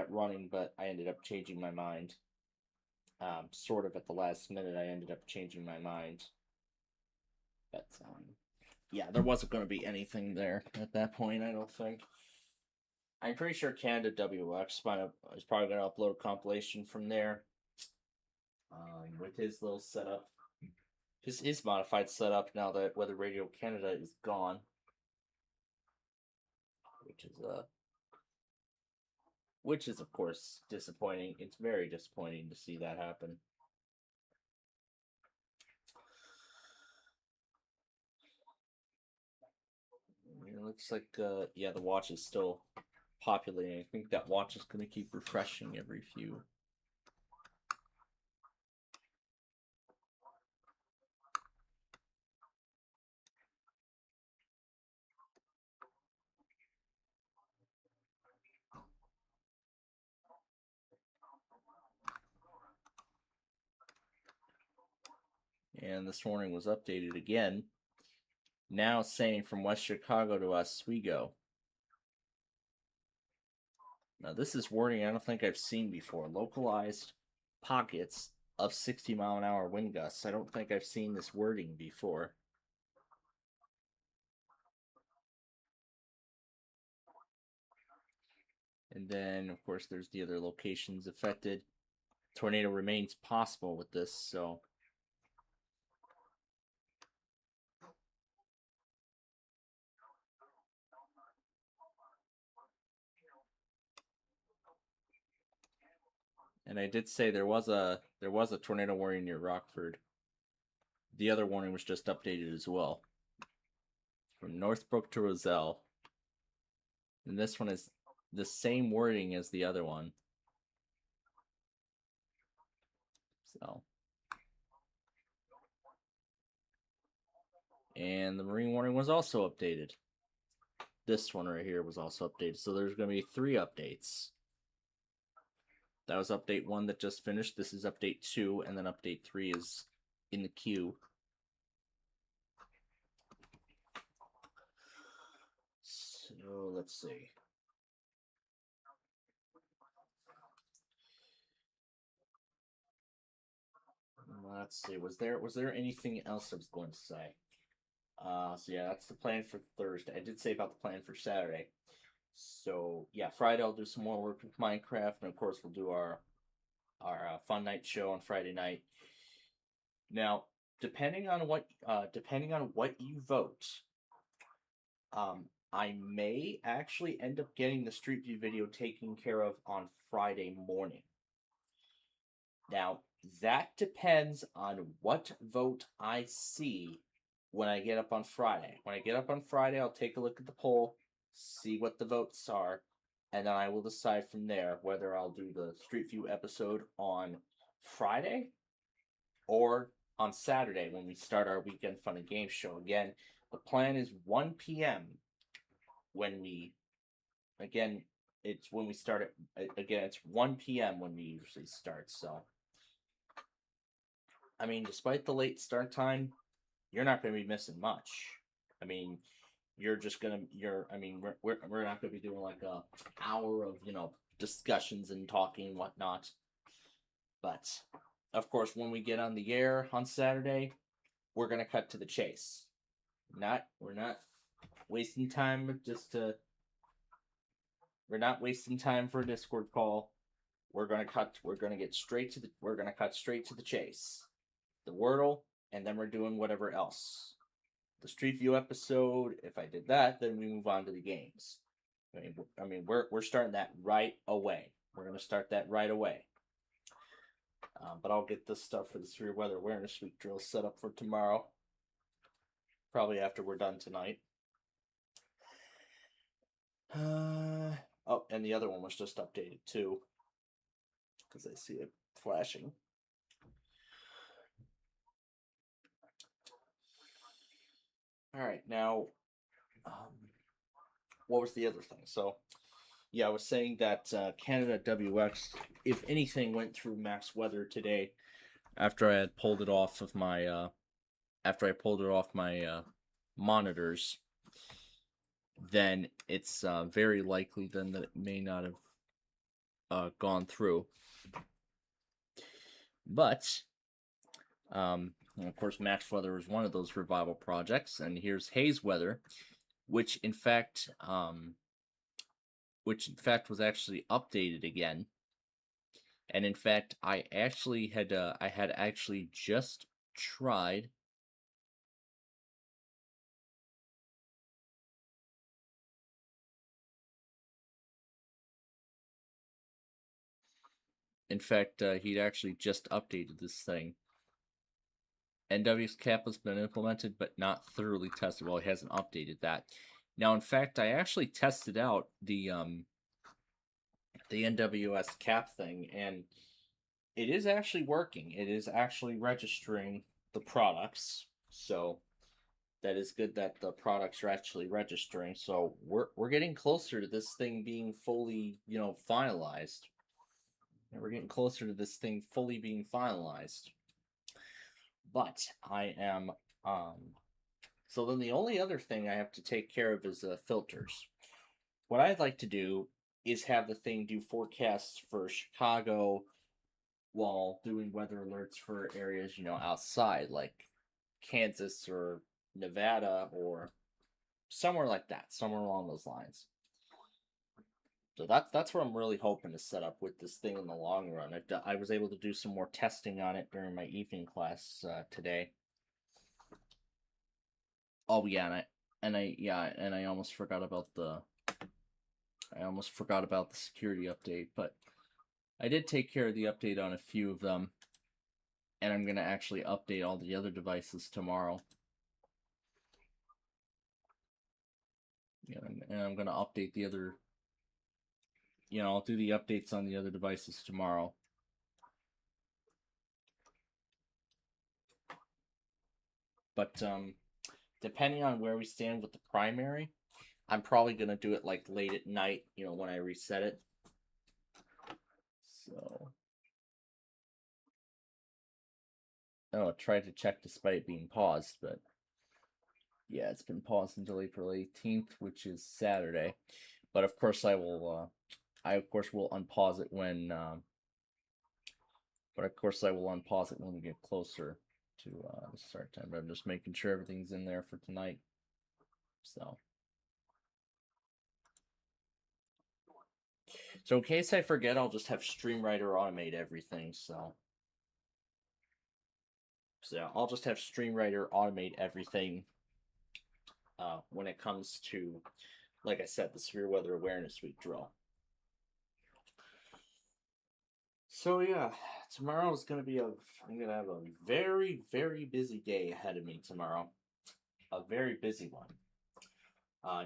running, but I ended up changing my mind. Sort of at the last minute, I ended up changing my mind. But yeah, there wasn't going to be anything there at that point, I don't think. I'm pretty sure Canada WX is probably going to upload a compilation from there. With his little setup. His modified setup now that Weather Radio Canada is gone. Which is of course disappointing. It's very disappointing to see that happen. It looks like the watch is still populating. I think that watch is going to keep refreshing every few. And this warning was updated again. Now saying from West Chicago to Oswego. Now this is wording I don't think I've seen before. Localized pockets of 60-mile-an-hour wind gusts. I don't think I've seen this wording before. And then, of course, there's the other locations affected. Tornado remains possible with this, so. And I did say there was a tornado warning near Rockford. The other warning was just updated as well. From Northbrook to Roselle. And this one is the same wording as the other one. So. And the marine warning was also updated. This one right here was also updated. So there's going to be 3 updates. That was update 1 that just finished. This is update 2, and then update 3 is in the queue. So let's see. Let's see. Was there anything else I was going to say? So yeah, that's the plan for Thursday. I did say about the plan for Saturday. So yeah, Friday I'll do some more work with Minecraft, and of course we'll do our fun night show on Friday night. Now, depending on what you vote, I may actually end up getting the Street View video taken care of on Friday morning. Now, that depends on what vote I see when I get up on Friday. When I get up on Friday, I'll take a look at the poll, see what the votes are, and then I will decide from there whether I'll do the Street View episode on Friday or on Saturday when we start our weekend fun and games show. Again, the plan is 1 p.m. when we it's when we start it again. It's 1 p.m. when we usually start. So, I mean, despite the late start time, you're not going to be missing much. I mean, you're just gonna I mean, we're not going to be doing like a hour of discussions and talking and whatnot. But of course, when we get on the air on Saturday, we're gonna cut to the chase. We're not wasting time we're not wasting time for a Discord call. We're gonna cut straight to the chase. The Wordle, and then we're doing whatever else. The Street View episode, if I did that, then we move on to the games. I mean, we're starting that right away. We're gonna start that right away. But I'll get this stuff for the Severe Weather Awareness Week drill set up for tomorrow. Probably after we're done tonight. Oh, and the other one was just updated too. Because I see it flashing. Alright, now, what was the other thing? So, yeah, I was saying that Canada WX, if anything, went through max weather today after I had pulled it off of my monitors. Then it's very likely then that it may not have gone through. But of course, Max Weather is one of those revival projects, and here's Haze Weather, which in fact was actually updated again. And in fact, I had actually just tried. In fact, he'd actually just updated this thing. NW's cap has been implemented, but not thoroughly tested. Well, he hasn't updated that. Now, in fact, I actually tested out the NWS cap thing, and it is actually working. It is actually registering the products. So that is good that the products are actually registering. So we're getting closer to this thing being fully, finalized. And we're getting closer to this thing fully being finalized. But I am so then the only other thing I have to take care of is filters. What I'd like to do is have the thing do forecasts for Chicago while doing weather alerts for areas, outside, like Kansas or Nevada or somewhere like that, somewhere along those lines. So that's what I'm really hoping to set up with this thing in the long run. I was able to do some more testing on it during my evening class today. Oh yeah, and I almost forgot about the security update, but I did take care of the update on a few of them, and I'm gonna actually update all the other devices tomorrow. Yeah, and I'm gonna update the other. I'll do the updates on the other devices tomorrow. But depending on where we stand with the primary, I'm probably gonna do it like late at night, when I reset it. So, I tried to check despite it being paused, but yeah, it's been paused until April 18th, which is Saturday. But of course, I will unpause it when But of course, I will unpause it when we get closer to the start time. But I'm just making sure everything's in there for tonight. So in case I forget, I'll just have StreamWriter automate everything. So yeah, I'll just have StreamWriter automate everything when it comes to, like I said, the Severe Weather Awareness Week drill. So yeah, tomorrow is gonna be I'm gonna have a very, very busy day ahead of me tomorrow. A very busy one.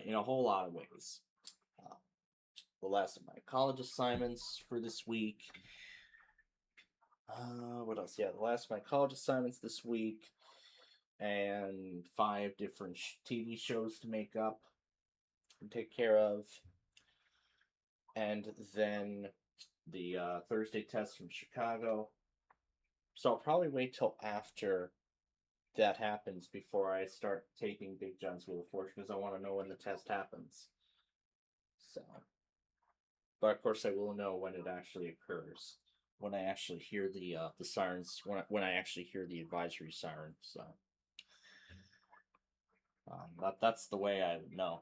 In a whole lot of ways. The last of my college assignments for this week. What else? Yeah, the last of my college assignments this week, and 5 different TV shows to make up and take care of, and then the Thursday test from Chicago. So I'll probably wait till after that happens before I start taking Big John's Wheel of Fortune, because I want to know when the test happens. So, but of course I will know when it actually occurs, when I actually hear the sirens, when I actually hear the advisory siren. So that's the way I would know.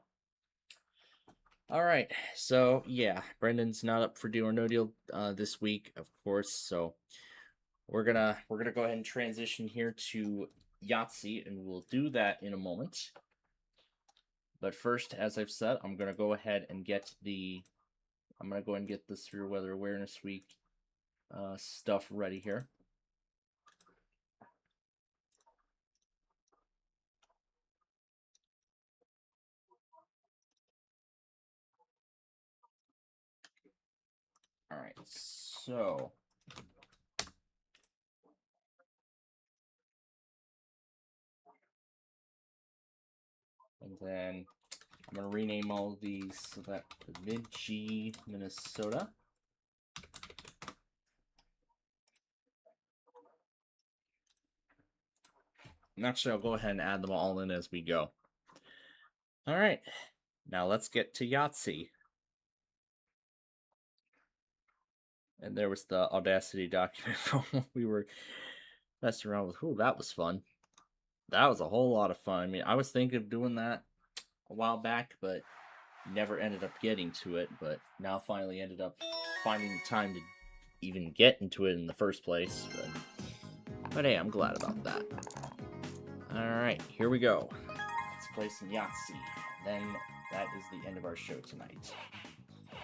All right, so yeah, Brendan's not up for Deal or No Deal this week, of course. So we're gonna go ahead and transition here to Yahtzee, and we'll do that in a moment. But first, as I've said, I'm gonna go ahead and get the Severe Weather Awareness Week stuff ready here. All right, so and then I'm gonna rename all of these so that Mid-G, Minnesota. And actually, I'll go ahead and add them all in as we go. All right, now let's get to Yahtzee. And there was the Audacity document from when we were messing around with. Ooh, that was fun. That was a whole lot of fun. I mean, I was thinking of doing that a while back, but never ended up getting to it. But now finally ended up finding the time to even get into it in the first place. But hey, I'm glad about that. All right, here we go. Let's play some Yahtzee. Then that is the end of our show tonight. All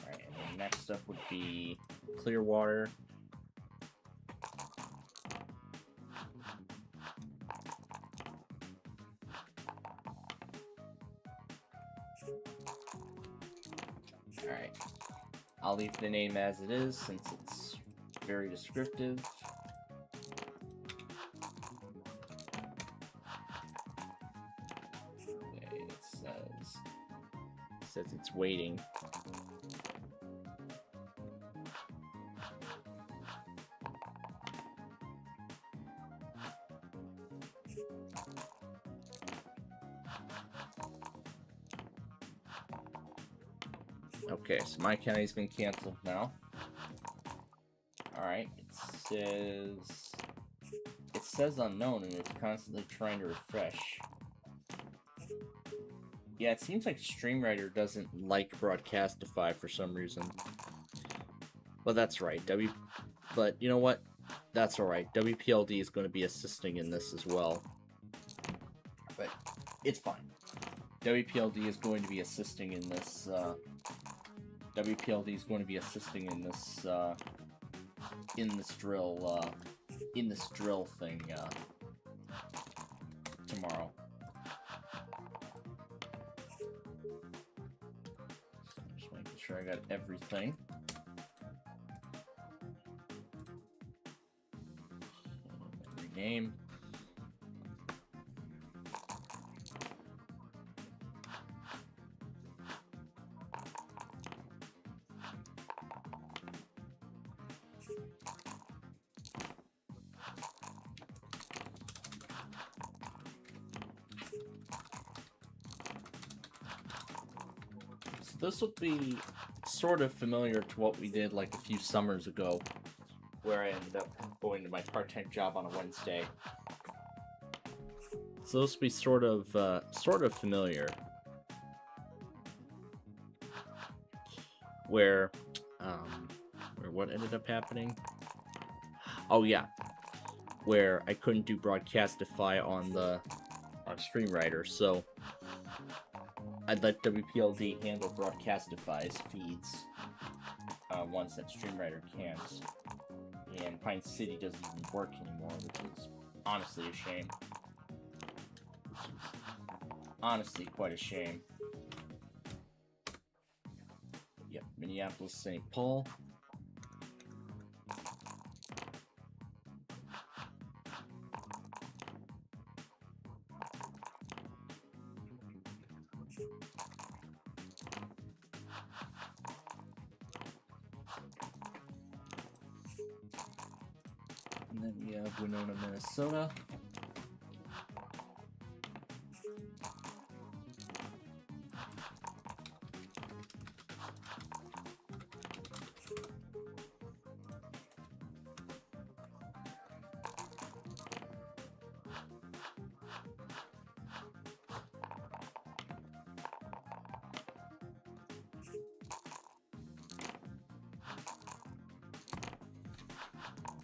right, and then next up would be Clearwater. All right, I'll leave the name as it is since it's very descriptive. Okay, it says it's waiting. Okay, so my county's been canceled now. Alright, it says unknown and it's constantly trying to refresh. Yeah, it seems like StreamWriter doesn't like Broadcastify for some reason. But that's right. But you know what? That's alright. WPLD is going to be assisting in this as well. But it's fine. WPLD is going to be assisting in this. WPLD is going to be assisting in this drill thing tomorrow. So I'm just making sure I got everything. Rename. This will be sort of familiar to what we did like a few summers ago where I ended up going to my part-time job on a Wednesday. So those will be sort of familiar. Where what ended up happening? Oh yeah, where I couldn't do Broadcastify on StreamWriter, so I'd let WPLD handle Broadcastify's feeds once that StreamWriter can't. And Pine City doesn't even work anymore, which is honestly a shame. Honestly, quite a shame. Yep, Minneapolis, St. Paul. And then we have Winona, Minnesota.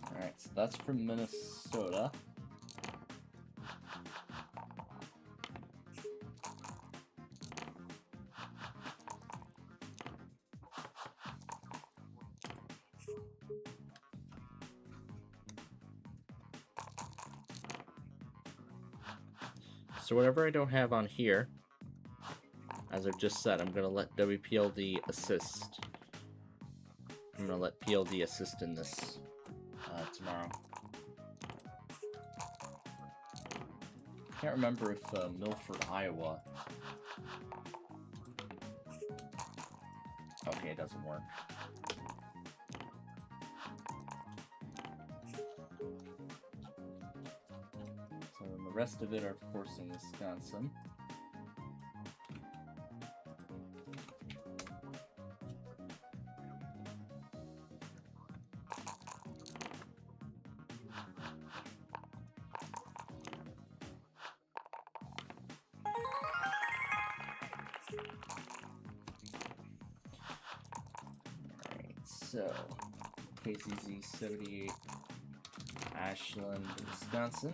Alright, so that's from Minnesota. So whatever I don't have on here, as I've just said, I'm going to let WPLD assist. I'm going to let PLD assist in this tomorrow. Can't remember if Milford, Iowa. Okay, it doesn't work. So then the rest of it are, of course, in Wisconsin. So, KCZ 78, Ashland, Wisconsin.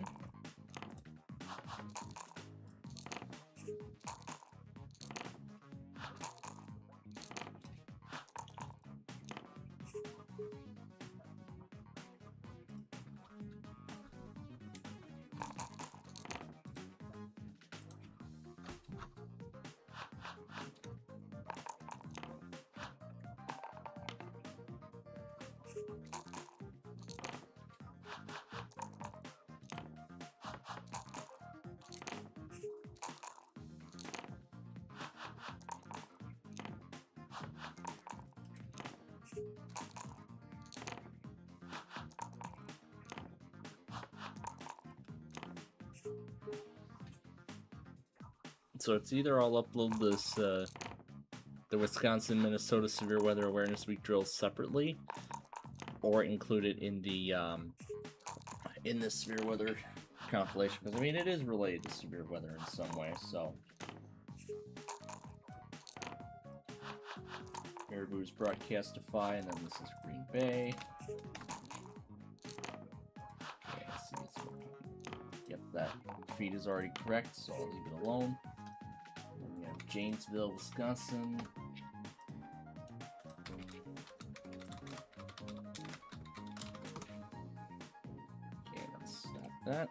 So it's either I'll upload this, the Wisconsin, Minnesota Severe Weather Awareness Week drills separately, or include it in the, in this severe weather compilation, because I mean, it is related to severe weather in some way, so. Caribou's Broadcastify, and then this is Green Bay. Okay, let's see, it's working. Yep, that feed is already correct, so I'll leave it alone. Then we have Janesville, Wisconsin. Okay, let's stop that.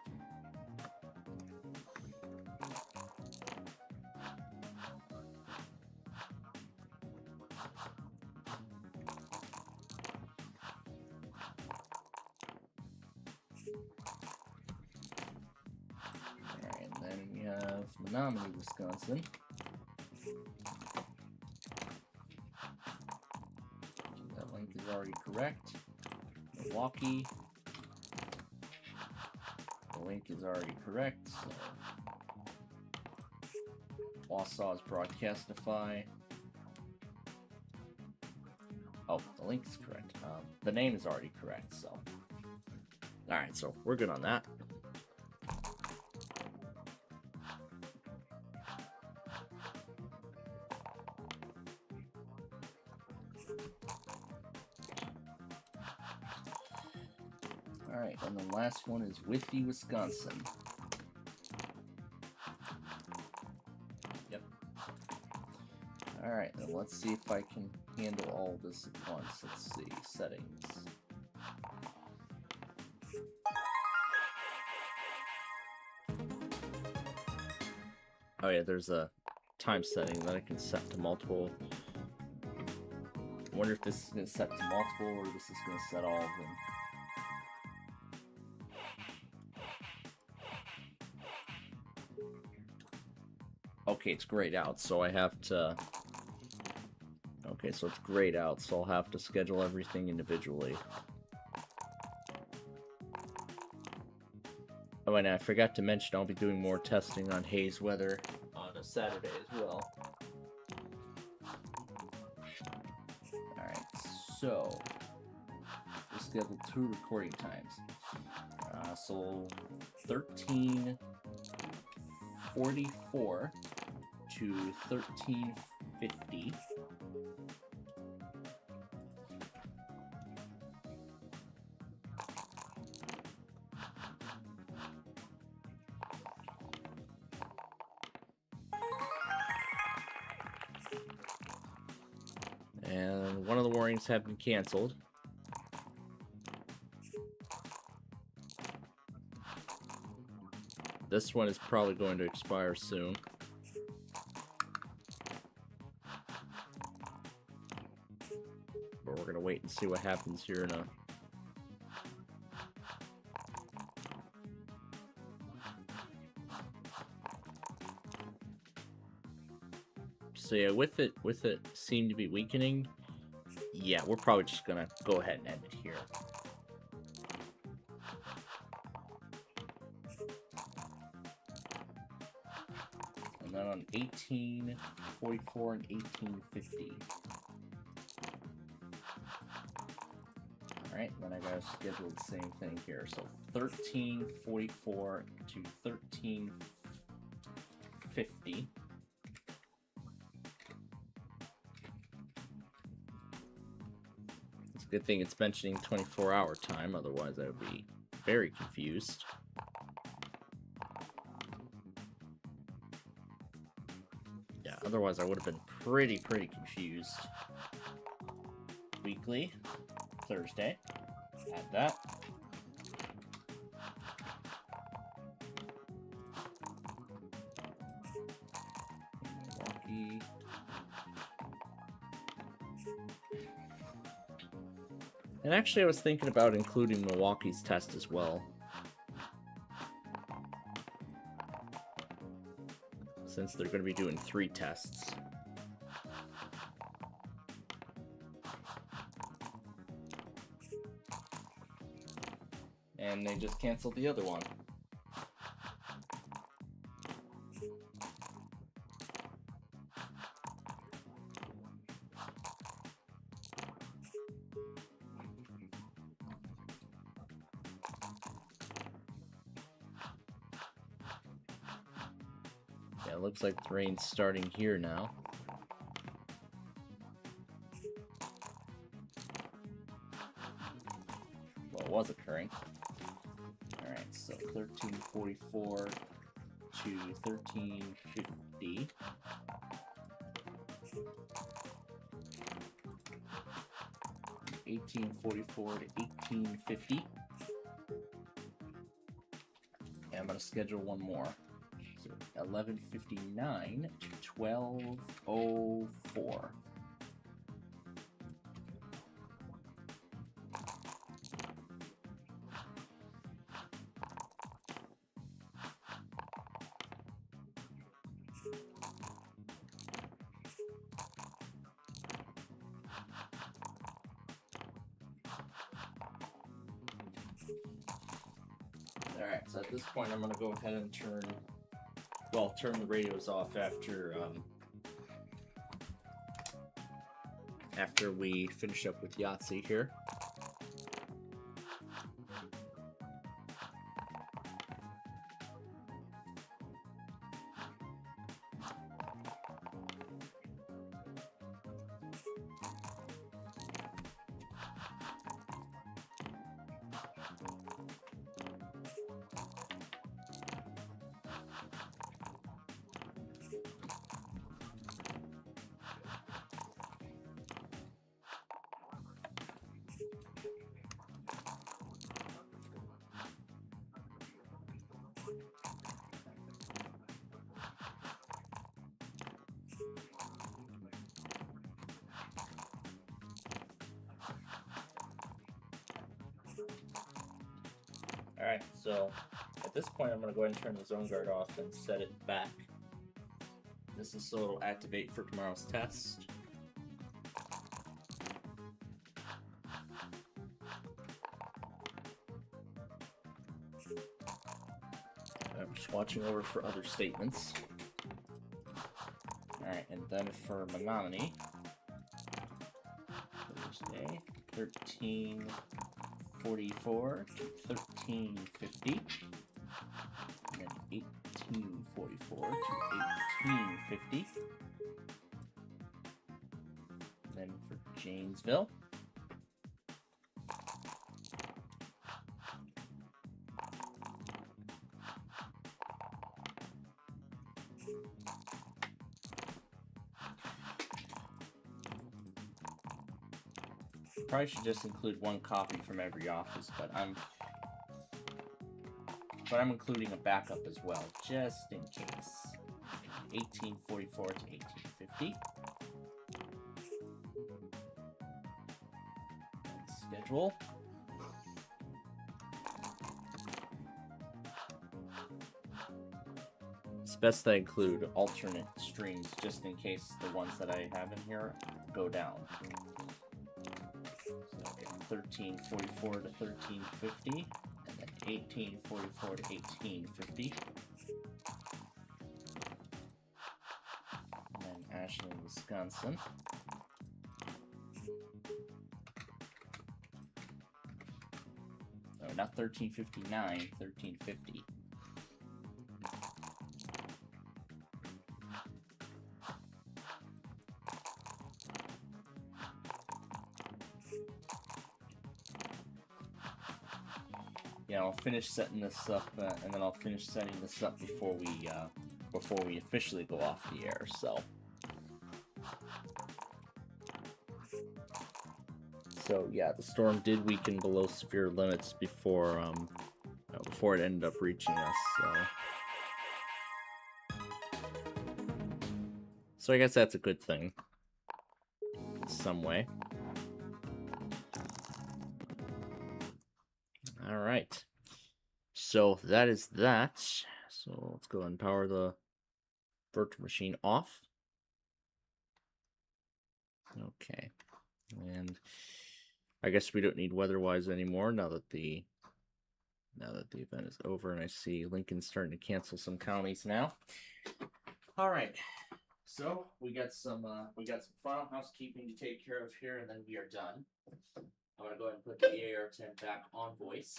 Alright, and then we have Menominee, Wisconsin. That link is already correct. Milwaukee. The link is already correct, so Wausau's Broadcastify. Oh, the link is correct. The name is already correct, so. Alright, so we're good on that. Alright, and the last one is Withee, Wisconsin. Yep. Alright, then let's see if I can handle all this at once. Let's see, settings. Oh yeah, there's a time setting that I can set to multiple. I wonder if this is going to set to multiple or this is going to set all of them. Okay, it's grayed out, so I have to... Okay, so it's grayed out, so I'll have to schedule everything individually. Oh, and I forgot to mention I'll be doing more testing on haze weather on a Saturday as well. Alright, so... we'll schedule 2 recording times. So 13:44 to 13:50. And one of the warnings have been canceled. This one is probably going to expire soon. But we're going to wait and see what happens here in a... So yeah, with it seemed to be weakening. Yeah, we're probably just going to go ahead and end it here. And then on 18:44 and 18:50. Alright, then I gotta schedule the same thing here. So 13:44 to 13:50. It's a good thing it's mentioning 24-hour time, otherwise I would be very confused. Yeah, otherwise I would have been pretty confused. Weekly, Thursday, add that. Milwaukee. And actually I was thinking about including Milwaukee's test as well. Since they're going to be doing 3 tests. And they just canceled the other one. Yeah, it looks like the rain's starting here now. Well, it was occurring. Alright, so 13:44 to 13:50. And 18:44 to 18:50. And I'm going to schedule one more. So 11:59 to 12:04. Alright, so at this point I'm going to go ahead and turn the radios off after after we finish up with Yahtzee here. Alright, so at this point I'm going to go ahead and turn the zone guard off and set it back. This is so it'll activate for tomorrow's test. I'm just watching over for other statements. Alright, and then for Menominee, Thursday, 1344 to 1350, and then 1844 to 1850. And then for Janesville, probably should just include one copy from every office, but I'm including a backup as well, just in case. 1844 to 1850. Schedule. It's best that I include alternate streams just in case the ones that I have in here go down. 1344 to 1350, and then 1844 to 1850. And then Ashland, Wisconsin. Oh, not 1359, 1350. Yeah, I'll finish setting this up, and then I'll finish setting this up before we officially go off the air. So yeah, the storm did weaken below severe limits before it ended up reaching us. So I guess that's a good thing in some way. All right, so that is that. So let's go and power the virtual machine off. Okay, and I guess we don't need WeatherWise anymore now that the event is over, and I see Lincoln's starting to cancel some counties now. All right, so we got some final housekeeping to take care of here, and then we are done. I'm gonna go ahead and put the AR-10 back on voice.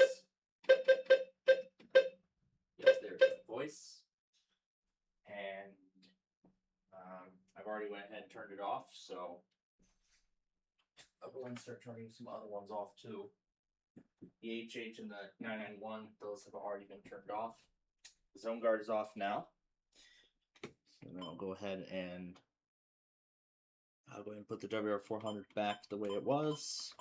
Yep, there's the voice. And I've already went ahead and turned it off, so I'll go ahead and start turning some other ones off too. The HH and the 991, those have already been turned off. The zone guard is off now. So then I'll go ahead and put the WR400 back the way it was.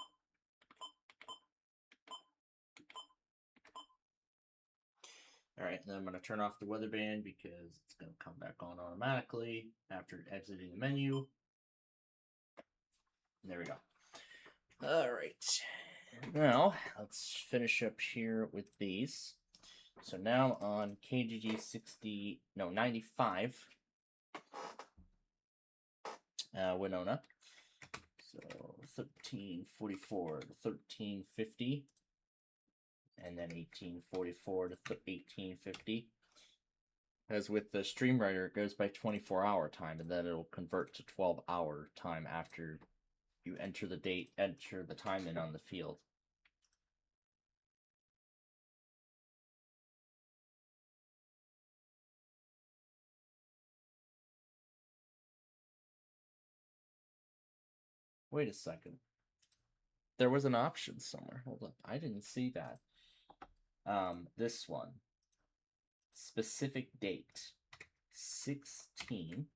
Alright, then I'm going to turn off the weather band because it's going to come back on automatically after exiting the menu. There we go. Alright, now let's finish up here with these. So now on KGG 95, Winona. So 1344 to 1350. And then 1844 to 1850. As with the StreamWriter, it goes by 24-hour time, and then it'll convert to 12-hour time after you enter the date, enter the time in on the field. Wait a second. There was an option somewhere. Hold up. I didn't see that. This one. Specific date. 16.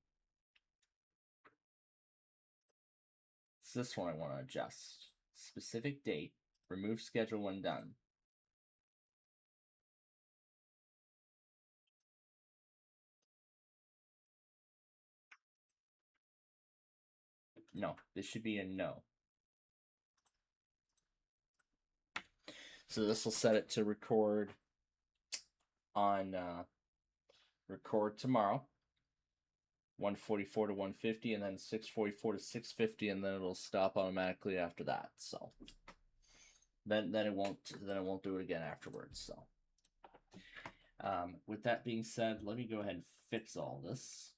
It's this one I want to adjust. Specific date. Remove schedule when done. No, this should be a no. So this will set it to record on record tomorrow. 144 to 150, and then 644 to 650, and then it'll stop automatically after that. So then it won't do it again afterwards. So with that being said, let me go ahead and fix all this.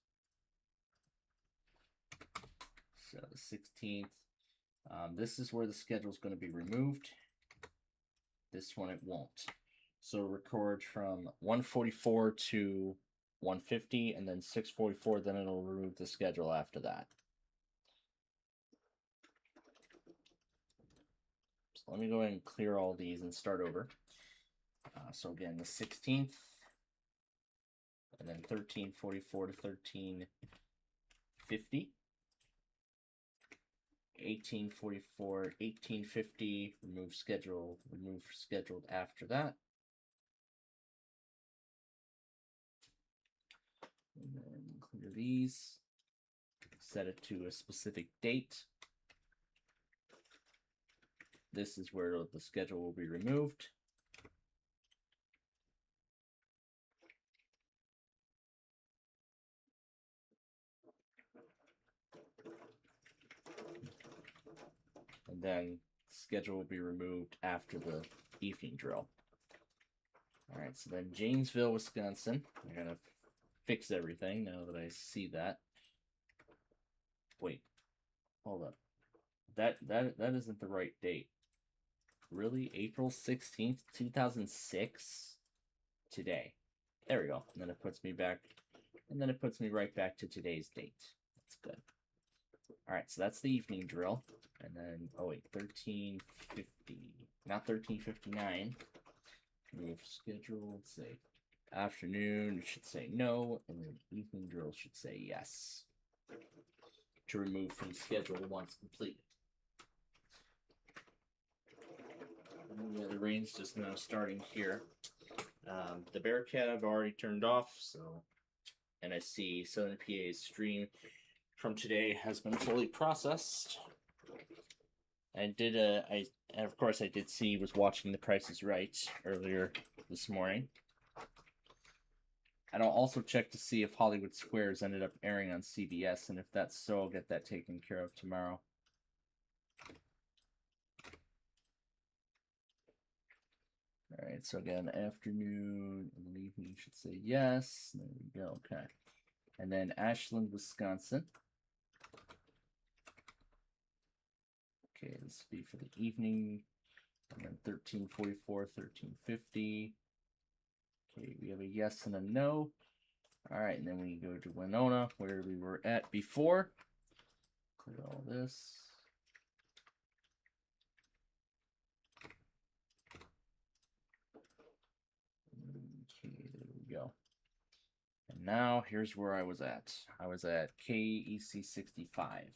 So the 16th. This is where the schedule is going to be removed. This one it won't. So record from 144 to 150, and then 644, then it'll remove the schedule after that. So let me go ahead and clear all these and start over. So again, the 16th, and then 1344 to 1350. 1844, 1850, remove scheduled after that. And then clear these, set it to a specific date. This is where the schedule will be removed. And then schedule will be removed after the evening drill. All right, so then Janesville, Wisconsin. I gotta fix everything now that I see that. Wait, hold up. That isn't the right date. Really? April 16th, 2006? Today. There we go. And then it puts me back, and then it puts me right back to today's date. That's good. All right, so that's the evening drill. And then, oh wait, 1350, not 1359. Move schedule, let's say afternoon, it should say no, and then evening drill should say yes. To remove from schedule once completed. Yeah, the rain's just now starting here. The Bearcat I've already turned off, so, and I see Southern PA's stream from today has been fully processed. And of course I did see, was watching The Price is Right earlier this morning. And I'll also check to see if Hollywood Squares ended up airing on CBS, and if that's so, I'll get that taken care of tomorrow. All right, so again, afternoon and then evening should say yes. There we go. Okay, and then Ashland, Wisconsin. Okay, this will be for the evening. And then 1344, 1350. Okay, we have a yes and a no. All right, and then we go to Winona, where we were at before. Clear all this. Okay, there we go. And now here's where I was at. I was at KEC 65.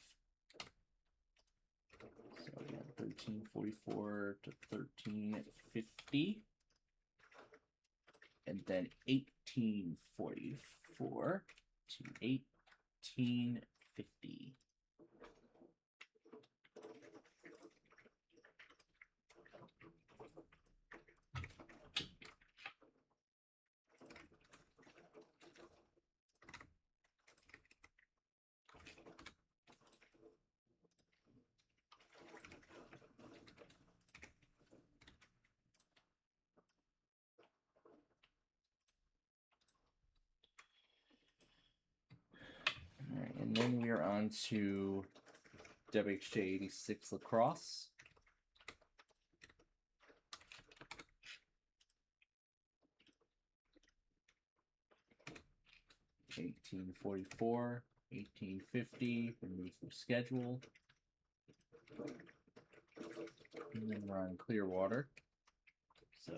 So again, 1344 to 1350. And then 1844 to 1850. And then we are on to WHJ 86 lacrosse. $18.44, $18.50, removed from schedule. And then we're on Clearwater. So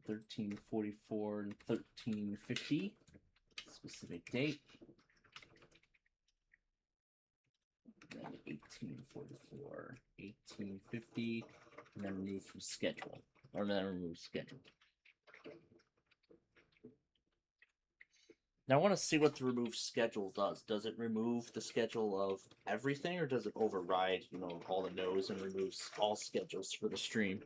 $13.44 and $13.50. Specific date. Then $18.44, $18.50, and then removed from schedule. Or then removed schedule. Now I want to see what the remove schedule does. Does it remove the schedule of everything, or does it override, all the no's and removes all schedules for the stream?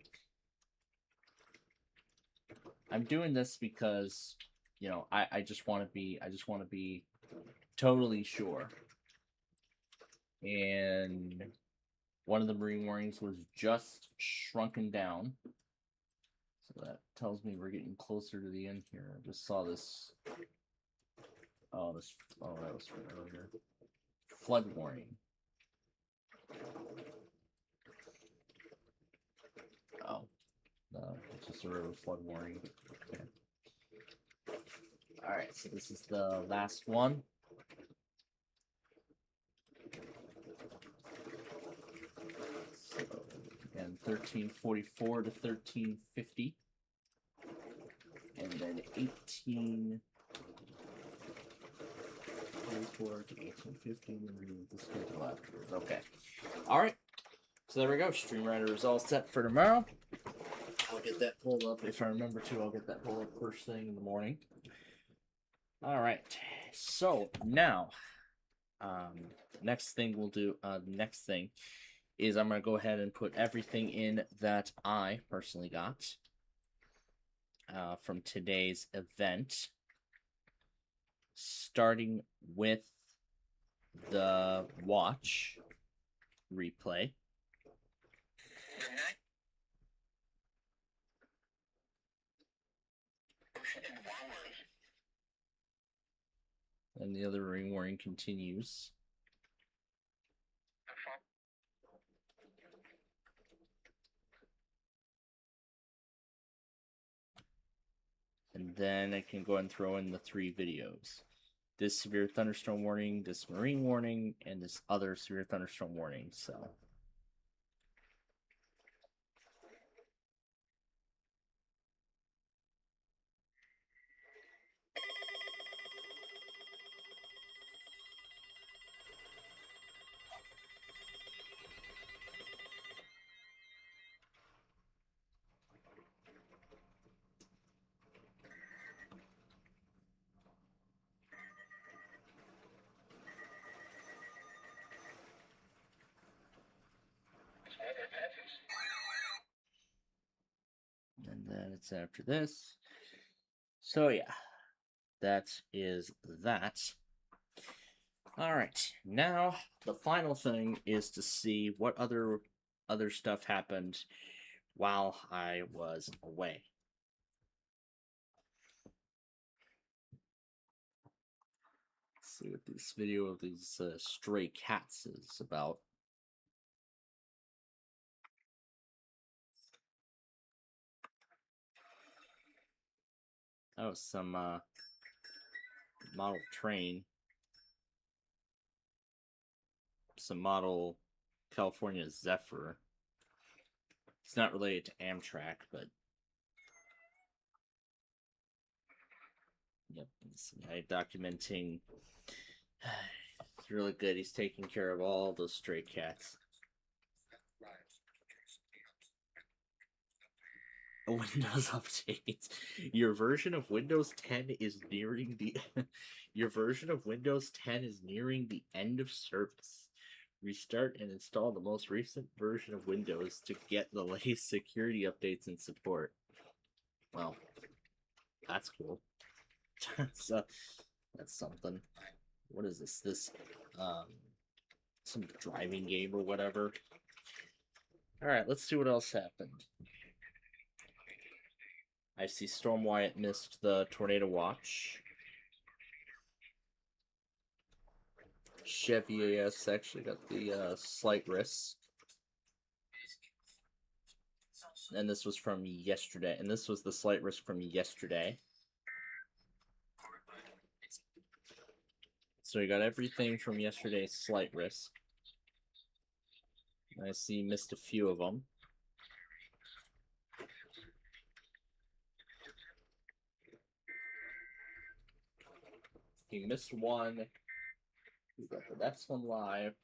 I'm doing this because, I just want to be totally sure. And one of the marine warnings was just shrunken down. So that tells me we're getting closer to the end here. I just saw this. Oh, that was from earlier. Flood warning. Oh, no, it's just a river flood warning. Okay. All right, so this is the last one. So again, 1344 to 1350, and then 18. 44 to 1850, and then remove the schedule afterwards. Okay. Alright. So there we go. Stream Rider is all set for tomorrow. I'll get that pulled up. If I remember to, I'll get that pulled up first thing in the morning. Alright. So now, next thing we'll do, next thing is I'm going to go ahead and put everything in that I personally got from today's event. Starting with the watch replay. And the other ring warning continues. And then I can go and throw in the 3 videos. This severe thunderstorm warning, this marine warning, and this other severe thunderstorm warning. So and then it's after this. So yeah, that is that. All right, now the final thing is to see what other stuff happened while I was away. Let's see what this video of these stray cats is about. That was some model train. Some model California Zephyr. It's not related to Amtrak, but yep, it's a guy documenting. It's really good. He's taking care of all those stray cats. A Windows update. Your version of Windows 10 is nearing the Your version of Windows 10 is nearing the end of service. Restart and install the most recent version of Windows to get the latest security updates and support. Well, that's cool. That's something. What is this? Some driving game or whatever. All right, let's see what else happened. I see Storm Wyatt missed the tornado watch. Chevy AS actually got the slight risk. And this was from yesterday. And this was the slight risk from yesterday. So we got everything from yesterday's slight risk. I see you missed a few of them. You missed one. We got the next one live.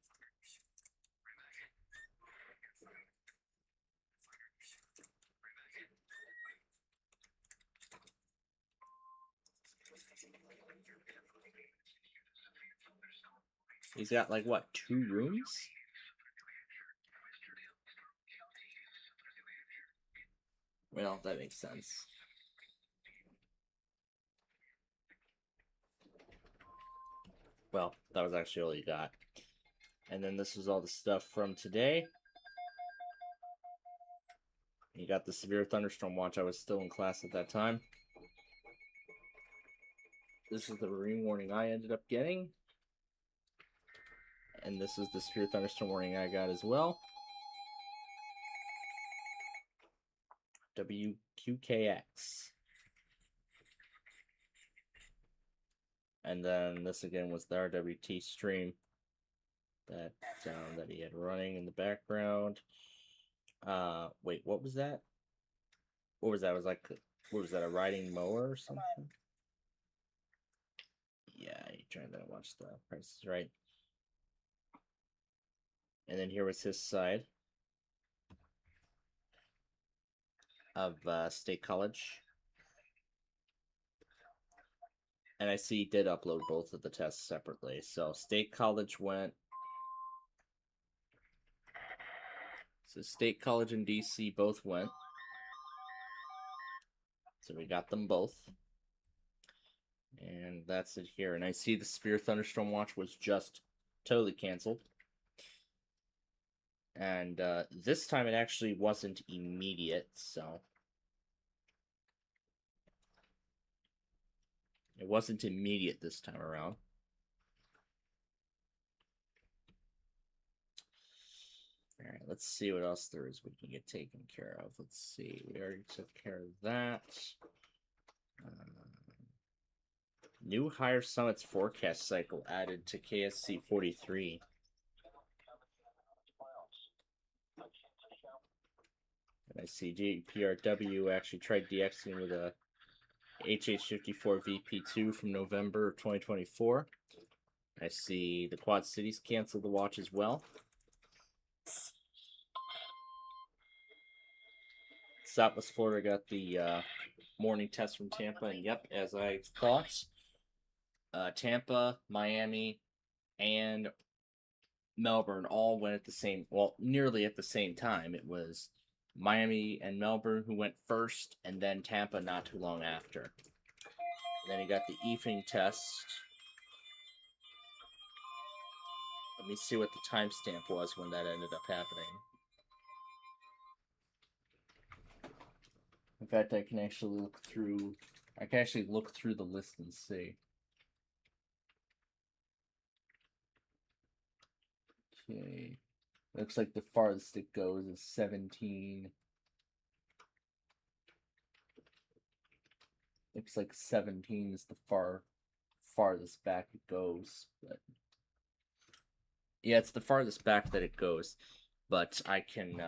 He's got like what, 2 rooms? Well, that makes sense. Well, that was actually all you got. And then this was all the stuff from today. You got the severe thunderstorm watch. I was still in class at that time. This is the marine warning I ended up getting. And this is the severe thunderstorm warning I got as well. WQKX. And then this again was the RWT stream that he had running in the background. Wait, what was that? What was that? It was like, what was that, a riding mower or something? Yeah, you trying to watch the Price is Right. And then here was his side of State College. And I see he did upload both of the tests separately. So State College went. So State College and DC both went. So we got them both. And that's it here. And I see the Severe Thunderstorm Watch was just totally canceled. And this time it actually wasn't immediate, so it wasn't immediate this time around. Alright, let's see what else there is we can get taken care of. Let's see, we already took care of that. New Higher Summits forecast cycle added to KSC 43. And I see GPRW actually tried DXing with a HH54 VP2 from November 2024. I see the Quad Cities canceled the watch as well. Southwest Florida got the morning test from Tampa, and yep, as I thought, Tampa, Miami, and Melbourne all went at the same, well, nearly at the same time. It was Miami and Melbourne who went first, and then Tampa not too long after. And then you got the evening test. Let me see what the timestamp was when that ended up happening. In fact, I can actually look through the list and see. Okay. Looks like the farthest it goes is 17. Looks like 17 is the farthest back it goes, but yeah, it's the farthest back that it goes. But I can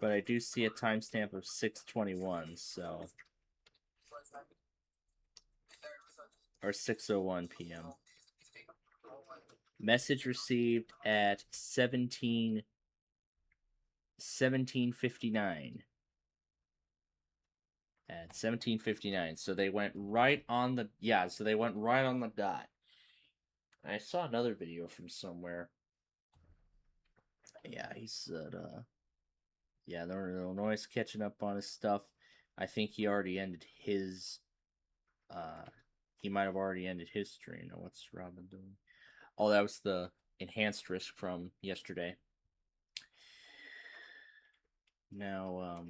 but I do see a timestamp of 6:21, so or 6:01 p.m. Message received at 17:59. At 17:59, so they went right on the dot. I saw another video from somewhere. Yeah, he said, yeah, Northern Illinois catching up on his stuff. I think he already ended his, he might have already ended his stream. Now, what's Robin doing? Oh, that was the enhanced risk from yesterday. Now,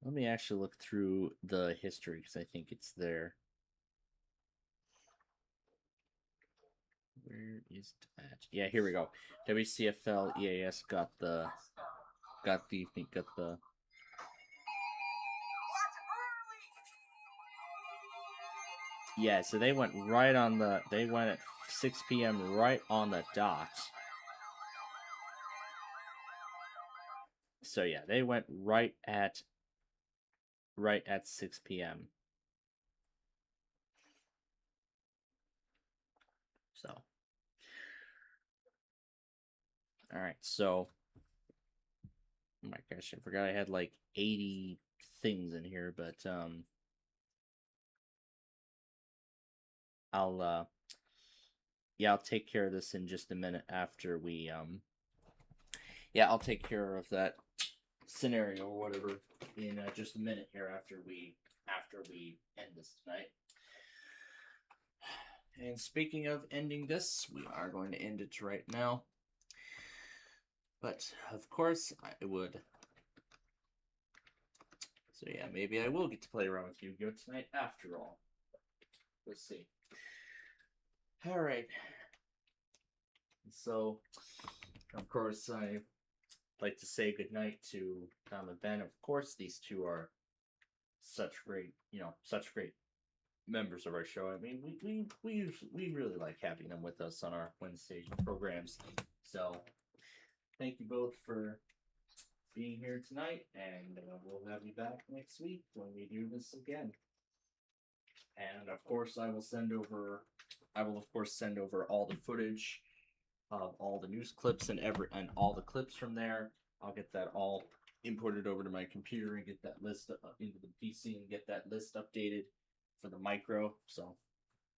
Let me actually look through the history because I think it's there. Where is that? Yeah, here we go. WCFL EAS got the yeah, so they went right on the they went at 6 p.m. right on the dot. So yeah, they went right at 6 p.m. So all right, so oh my gosh, I forgot I had like 80 things in here, but I'll yeah, I'll take care of this in just a minute after we yeah, I'll take care of that scenario or whatever in just a minute here after we end this tonight. And speaking of ending this, we are going to end it right now. But of course, I would. So yeah, maybe I will get to play around with Yu-Gi-Oh tonight after all. Let's see. All right. So, of course, I like to say goodnight to Tom and Ben. Of course, these two are such great members of our show. I mean, we really like having them with us on our Wednesday programs. So, thank you both for being here tonight, and we'll have you back next week when we do this again. And of course, I will of course send over all the footage of all the news clips and all the clips from there. I'll get that all imported over to my computer and get that list into the PC and get that list updated for the micro. So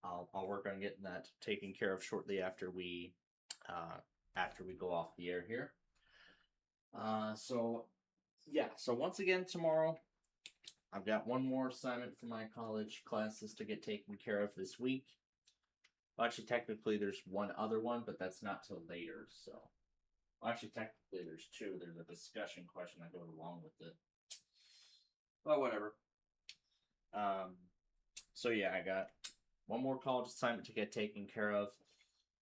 I'll work on getting that taken care of shortly after we go off the air here. So yeah. So once again tomorrow, I've got one more assignment for my college classes to get taken care of this week. Well, actually, technically, there's one other one, but that's not till later. So, well, actually, technically, there's two. There's a discussion question that goes along with it. But whatever. So yeah, I got one more college assignment to get taken care of.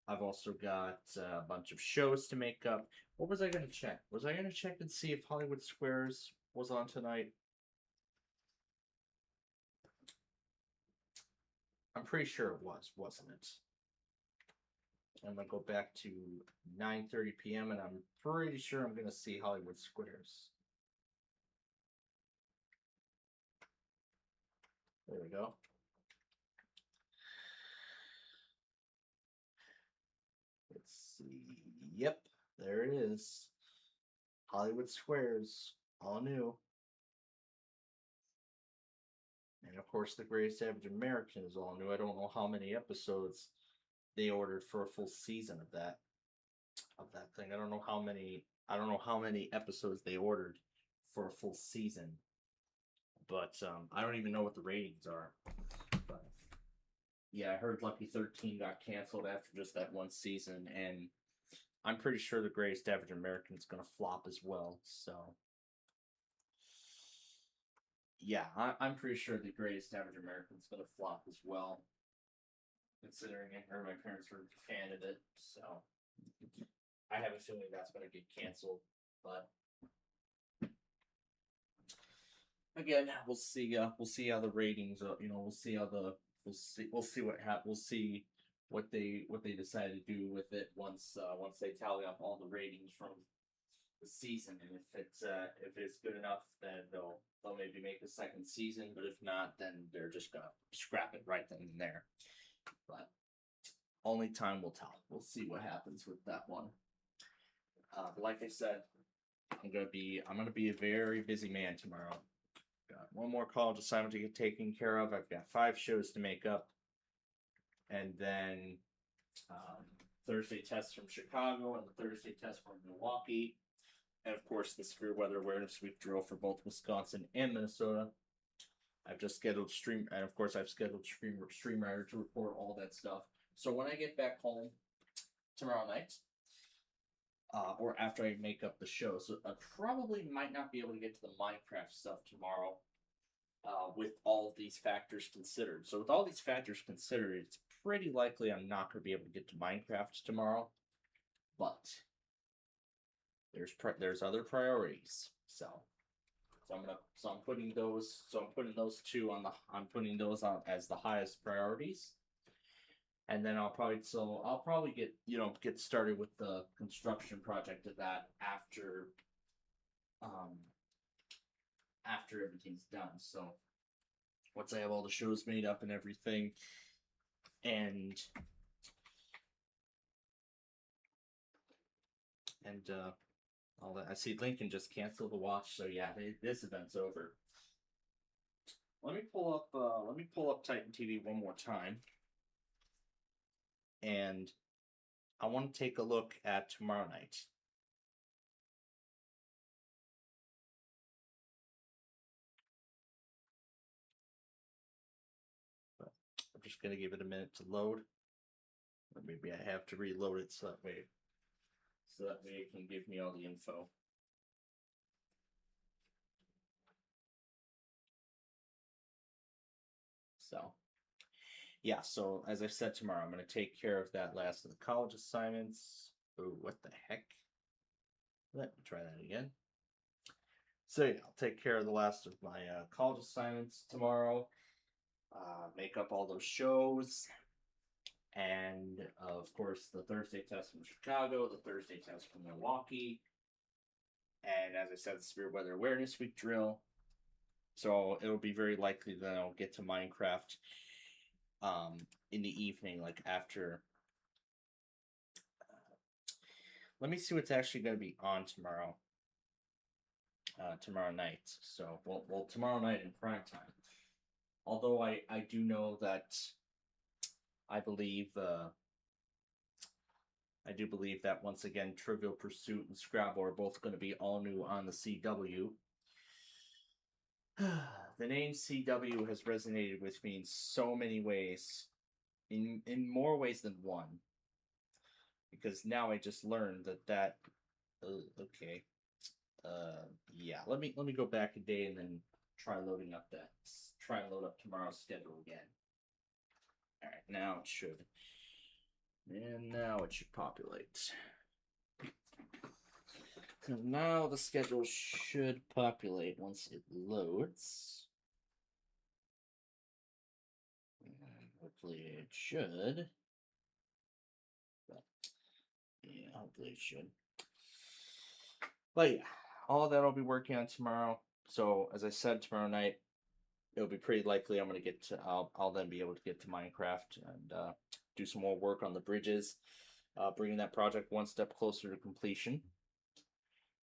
I've also got a bunch of shows to make up. What was I going to check? Was I going to check and see if Hollywood Squares was on tonight? I'm pretty sure it was, wasn't it? I'm gonna go back to 9:30 p.m. and I'm pretty sure I'm gonna see Hollywood Squares. There we go. Let's see. Yep, there it is. Hollywood Squares, all new. And of course, The Greatest Average American is all new. I don't know how many episodes they ordered for a full season of that thing. I don't know how many episodes they ordered for a full season. But I don't even know what the ratings are. But yeah, I heard Lucky 13 got canceled after just that one season, and I'm pretty sure The Greatest Average American is going to flop as well. So yeah, I'm pretty sure The Greatest Average American is going to flop as well, considering I heard my parents were a fan of it. So I have a feeling that's going to get canceled, but again, we'll see. We'll see how the ratings. We'll see how the we'll see what happens. We'll see what they decide to do with it once they tally up all the ratings from the season, and if it's good enough, then they'll maybe make a second season. But if not, then they're just gonna scrap it right then and there. But only time will tell. We'll see what happens with that one. Like I said, I'm gonna be a very busy man tomorrow. Got one more college assignment to get taken care of. I've got 5 shows to make up, and then Thursday tests from Chicago and the Thursday test from Milwaukee, and of course the Severe Weather Awareness Week drill for both Wisconsin and Minnesota. I've just scheduled I've scheduled StreamWriter to report all that stuff. So when I get back home tomorrow night, or after I make up the show. So I probably might not be able to get to the Minecraft stuff tomorrow. With all of these factors considered. So with all these factors considered, it's pretty likely I'm not going to be able to get to Minecraft tomorrow. But there's other priorities. I'm putting those two on as the highest priorities. And then I'll probably get started with the construction project of that after everything's done. So once I have all the shows made up and everything, and all that. I see Lincoln just canceled the watch, so yeah, this event's over. Let me pull up Titan TV one more time, and I want to take a look at tomorrow night. I'm just gonna give it a minute to load. Or maybe I have to reload it so that way it can give me all the info. So, yeah, so as I said tomorrow, I'm going to take care of that last of the college assignments. Oh, what the heck? Let me try that again. So, yeah, I'll take care of the last of my college assignments tomorrow. Make up all those shows. And, of course, the Thursday test from Chicago, the Thursday test from Milwaukee. And as I said, the Severe Weather Awareness Week drill. So it'll be very likely that I'll get to Minecraft in the evening, like after. Let me see what's actually going to be on tomorrow. Tomorrow night. So, well, tomorrow night in prime time. Although I do know that I do believe that once again Trivial Pursuit and Scrabble are both going to be all new on the CW. The name CW has resonated with me in so many ways, in more ways than one. Because now I just learned that okay. Yeah. Let me go back a day and then try and load up tomorrow's schedule again. All right, now it should populate. So now the schedule should populate once it loads. And hopefully it should. But yeah, hopefully it should. But yeah, all that I'll be working on tomorrow. So as I said, tomorrow night, it'll be pretty likely I'm gonna get to. I'll then be able to get to Minecraft and do some more work on the bridges, bringing that project one step closer to completion.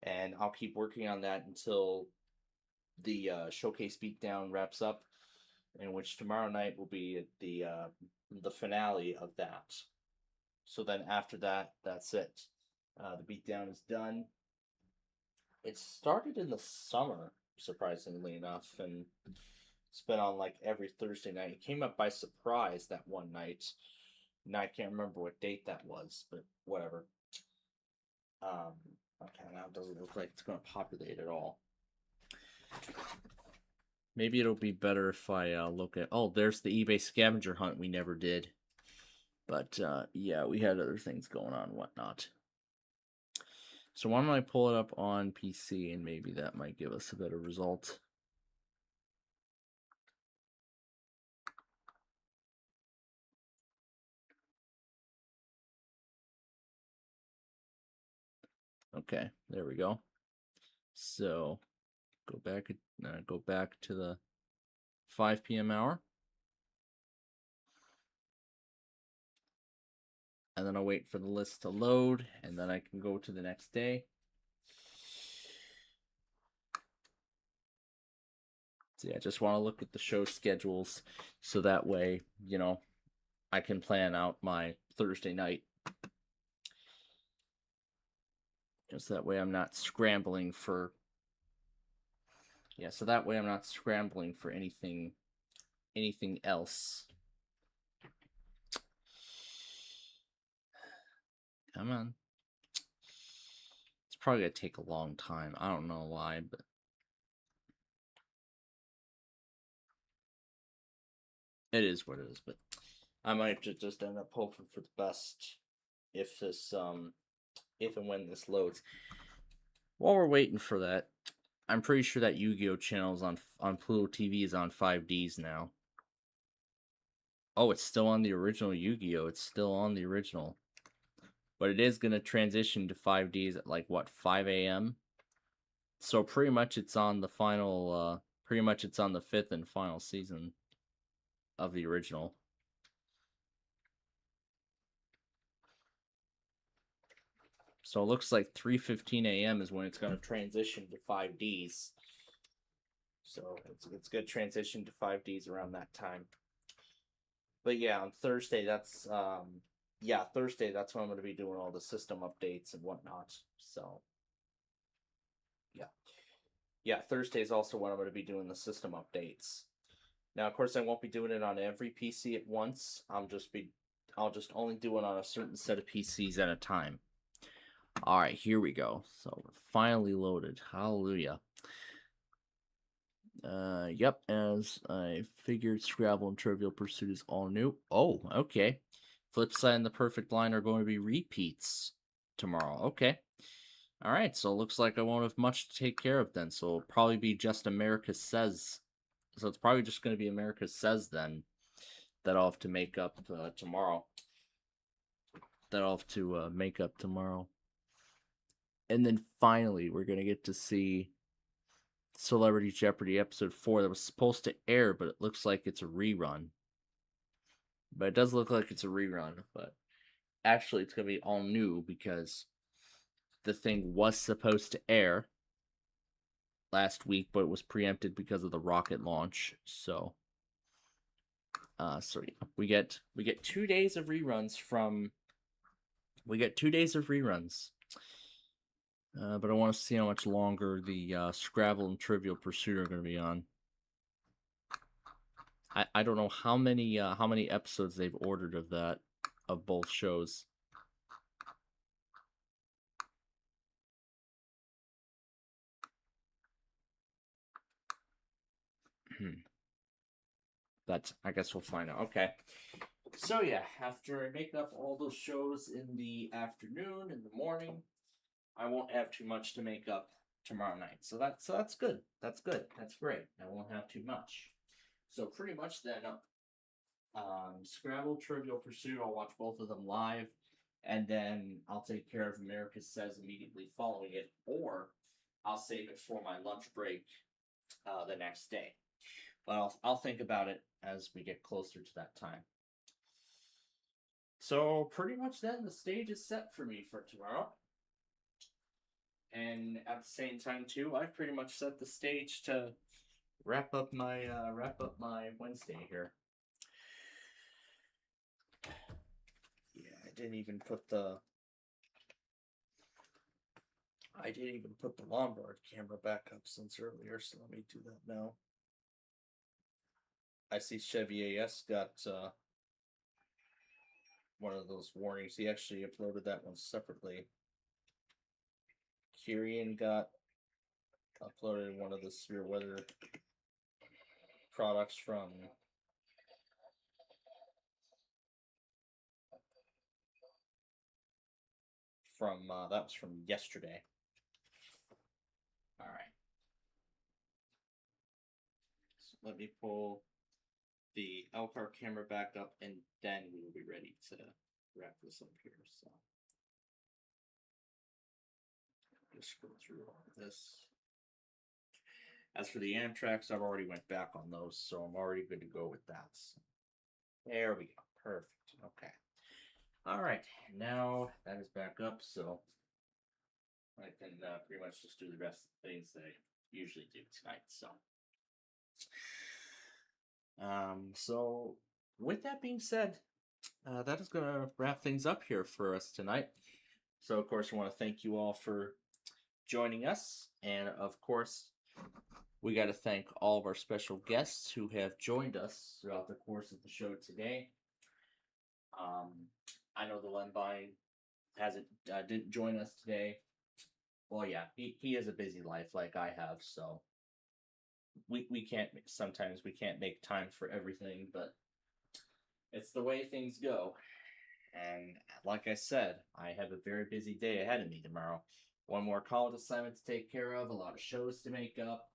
And I'll keep working on that until the showcase beatdown wraps up, in which tomorrow night will be the finale of that. So then after that, that's it. The beatdown is done. It started in the summer, surprisingly enough, and it's been on like every Thursday night. It came up by surprise that one night. Now I can't remember what date that was, but whatever. Okay, now it doesn't look like it's going to populate at all. Maybe it'll be better if I look at... Oh, there's the eBay scavenger hunt we never did. But, yeah, we had other things going on and whatnot. So why don't I pull it up on PC, and maybe that might give us a better result. Okay, there we go. So go back to the 5 p.m. hour. And then I'll wait for the list to load, and then I can go to the next day. So yeah, I just want to look at the show schedules so that way, you know, I can plan out my Thursday night. So that way I'm not scrambling for... Yeah, so that way I'm not scrambling for anything else. Come on. probably gonna take a long time. I don't know why, but it is what it is. But I might just end up hoping for the best if this if and when this loads. While we're waiting for that, I'm pretty sure that Yu-Gi-Oh channel is on Pluto TV is on 5Ds now. Oh, it's still on the original Yu-Gi-Oh. It's still on the original. But it is going to transition to 5Ds at like, what, 5 a.m.? So pretty much it's on the final, pretty much it's on the 5th and final season of the original. So it looks like 3:15 a.m. is when it's going to transition to 5Ds. So it's good transition to 5Ds around that time. But yeah, on Thursday, that's Thursday, that's when I'm going to be doing all the system updates and whatnot. So yeah, Thursday is also when I'm going to be doing the system updates. Now, of course, I won't be doing it on every PC at once. I'll just only do it on a certain set of PCs at a time. All right, here we go. So we're finally loaded. Hallelujah. Yep, as I figured, Scrabble and Trivial Pursuit is all new. Oh, okay. Flipside and The Perfect Line are going to be repeats tomorrow. Okay. All right, so it looks like I won't have much to take care of then. So it'll probably be just America Says. So it's probably just going to be America Says then that I'll have to make up tomorrow. And then finally, we're going to get to see Celebrity Jeopardy episode 4 that was supposed to air, but it looks like it's a rerun. But it does look like it's a rerun, but actually it's going to be all new because the thing was supposed to air last week, but it was preempted because of the rocket launch. So yeah, we get 2 days of reruns from but I want to see how much longer the Scrabble and Trivial Pursuit are going to be on. I don't know how many episodes they've ordered of both shows. But I guess we'll find out. Okay. So yeah, after I make up all those shows in the afternoon, in the morning, I won't have too much to make up tomorrow night. So that's good. That's good. That's great. I won't have too much. So pretty much then, Scrabble, Trivial Pursuit, I'll watch both of them live, and then I'll take care of America Says immediately following it, or I'll save it for my lunch break the next day. But I'll think about it as we get closer to that time. So pretty much then the stage is set for me for tomorrow. And at the same time too, I've pretty much set the stage to wrap up my Wednesday here. Yeah, I didn't even put the Lombard camera back up since earlier, so let me do that now. I see Chevy AS got one of those warnings. He actually uploaded that one separately. Kirian got uploaded one of the severe weather products from that was from yesterday. All right. So let me pull the Elcar camera back up, and then we will be ready to wrap this up here. So just go through all of this. As for the Amtracs, I've already went back on those, so I'm already good to go with that. So there we go. Perfect. Okay. All right. Now that is back up, so I can pretty much just do the rest of the things that I usually do tonight. So with that being said, that is going to wrap things up here for us tonight. So, of course, I want to thank you all for joining us. And, of course, we got to thank all of our special guests who have joined us throughout the course of the show today. I know the Lenbine didn't join us today. Well, yeah, he has a busy life like I have, so we can't sometimes we can't make time for everything, but it's the way things go. And like I said, I have a very busy day ahead of me tomorrow. One more college assignment to take care of, a lot of shows to make up.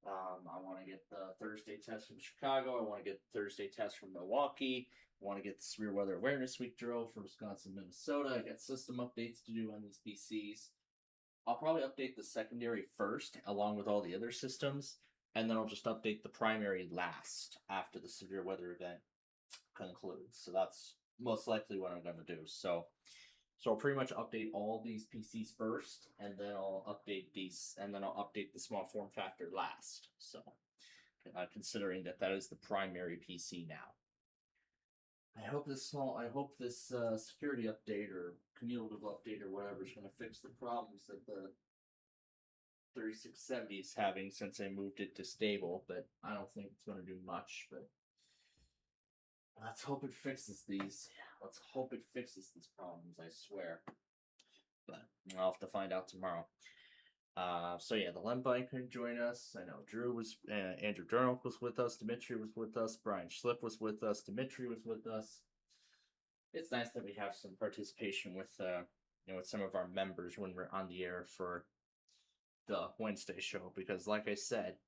I want to get the Thursday test from Chicago. I want to get the Thursday test from Milwaukee. I want to get the Severe Weather Awareness Week drill for Wisconsin, Minnesota. I got system updates to do on these PCs. I'll probably update the secondary first, along with all the other systems, and then I'll just update the primary last after the severe weather event concludes. So that's most likely what I'm going to do. So I'll pretty much update all these PCs first, and then I'll update the small form factor last. So, considering that is the primary PC now. I hope this security update or cumulative update or whatever is going to fix the problems that the 3670 is having since I moved it to stable, but I don't think it's going to do much. But let's hope it fixes these. Let's hope it fixes these problems. I swear. But I'll have to find out tomorrow. So yeah, the Lembine couldn't join us. I know Andrew Durnock was with us. Dimitri was with us. Brian Schlip was with us. Dimitri was with us. It's nice that we have some participation with with some of our members when we're on the air for the Wednesday show, because like I said,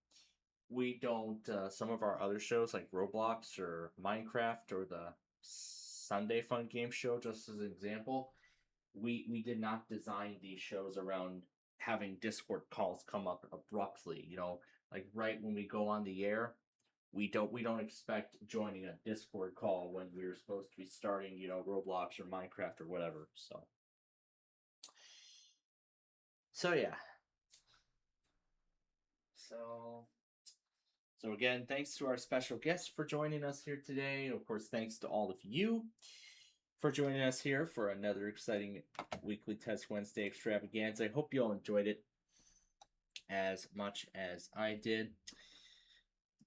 we don't some of our other shows like Roblox or Minecraft or the Sunday Fun Game Show, just as an example, we did not design these shows around having Discord calls come up abruptly, like right when we go on the air. We don't expect joining a Discord call when we're supposed to be starting, Roblox or Minecraft or whatever. So yeah. So again, thanks to our special guest for joining us here today. Of course, thanks to all of you for joining us here for another exciting Weekly Test Wednesday extravaganza. I hope you all enjoyed it as much as I did.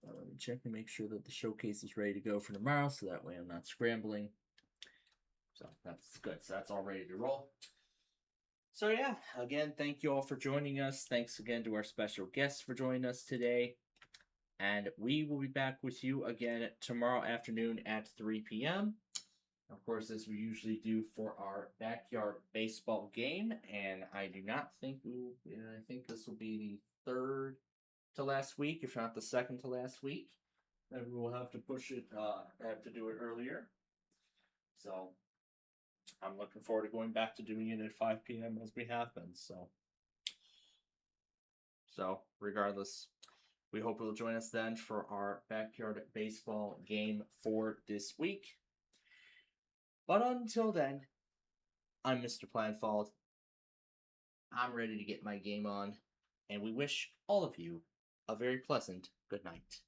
Let me check and make sure that the showcase is ready to go for tomorrow, so that way I'm not scrambling. So that's good. So that's all ready to roll. So yeah, again, thank you all for joining us. Thanks again to our special guests for joining us today. And we will be back with you again tomorrow afternoon at 3 p.m. Of course, as we usually do for our backyard baseball game. And I do not think I think this will be the third to last week, if not the second to last week. And we will have to push it, have to do it earlier. So I'm looking forward to going back to doing it at 5 p.m. as we have been. So regardless, we hope you'll join us then for our backyard baseball game for this week. But until then, I'm Mr. Planfald. I'm ready to get my game on, and we wish all of you a very pleasant good night.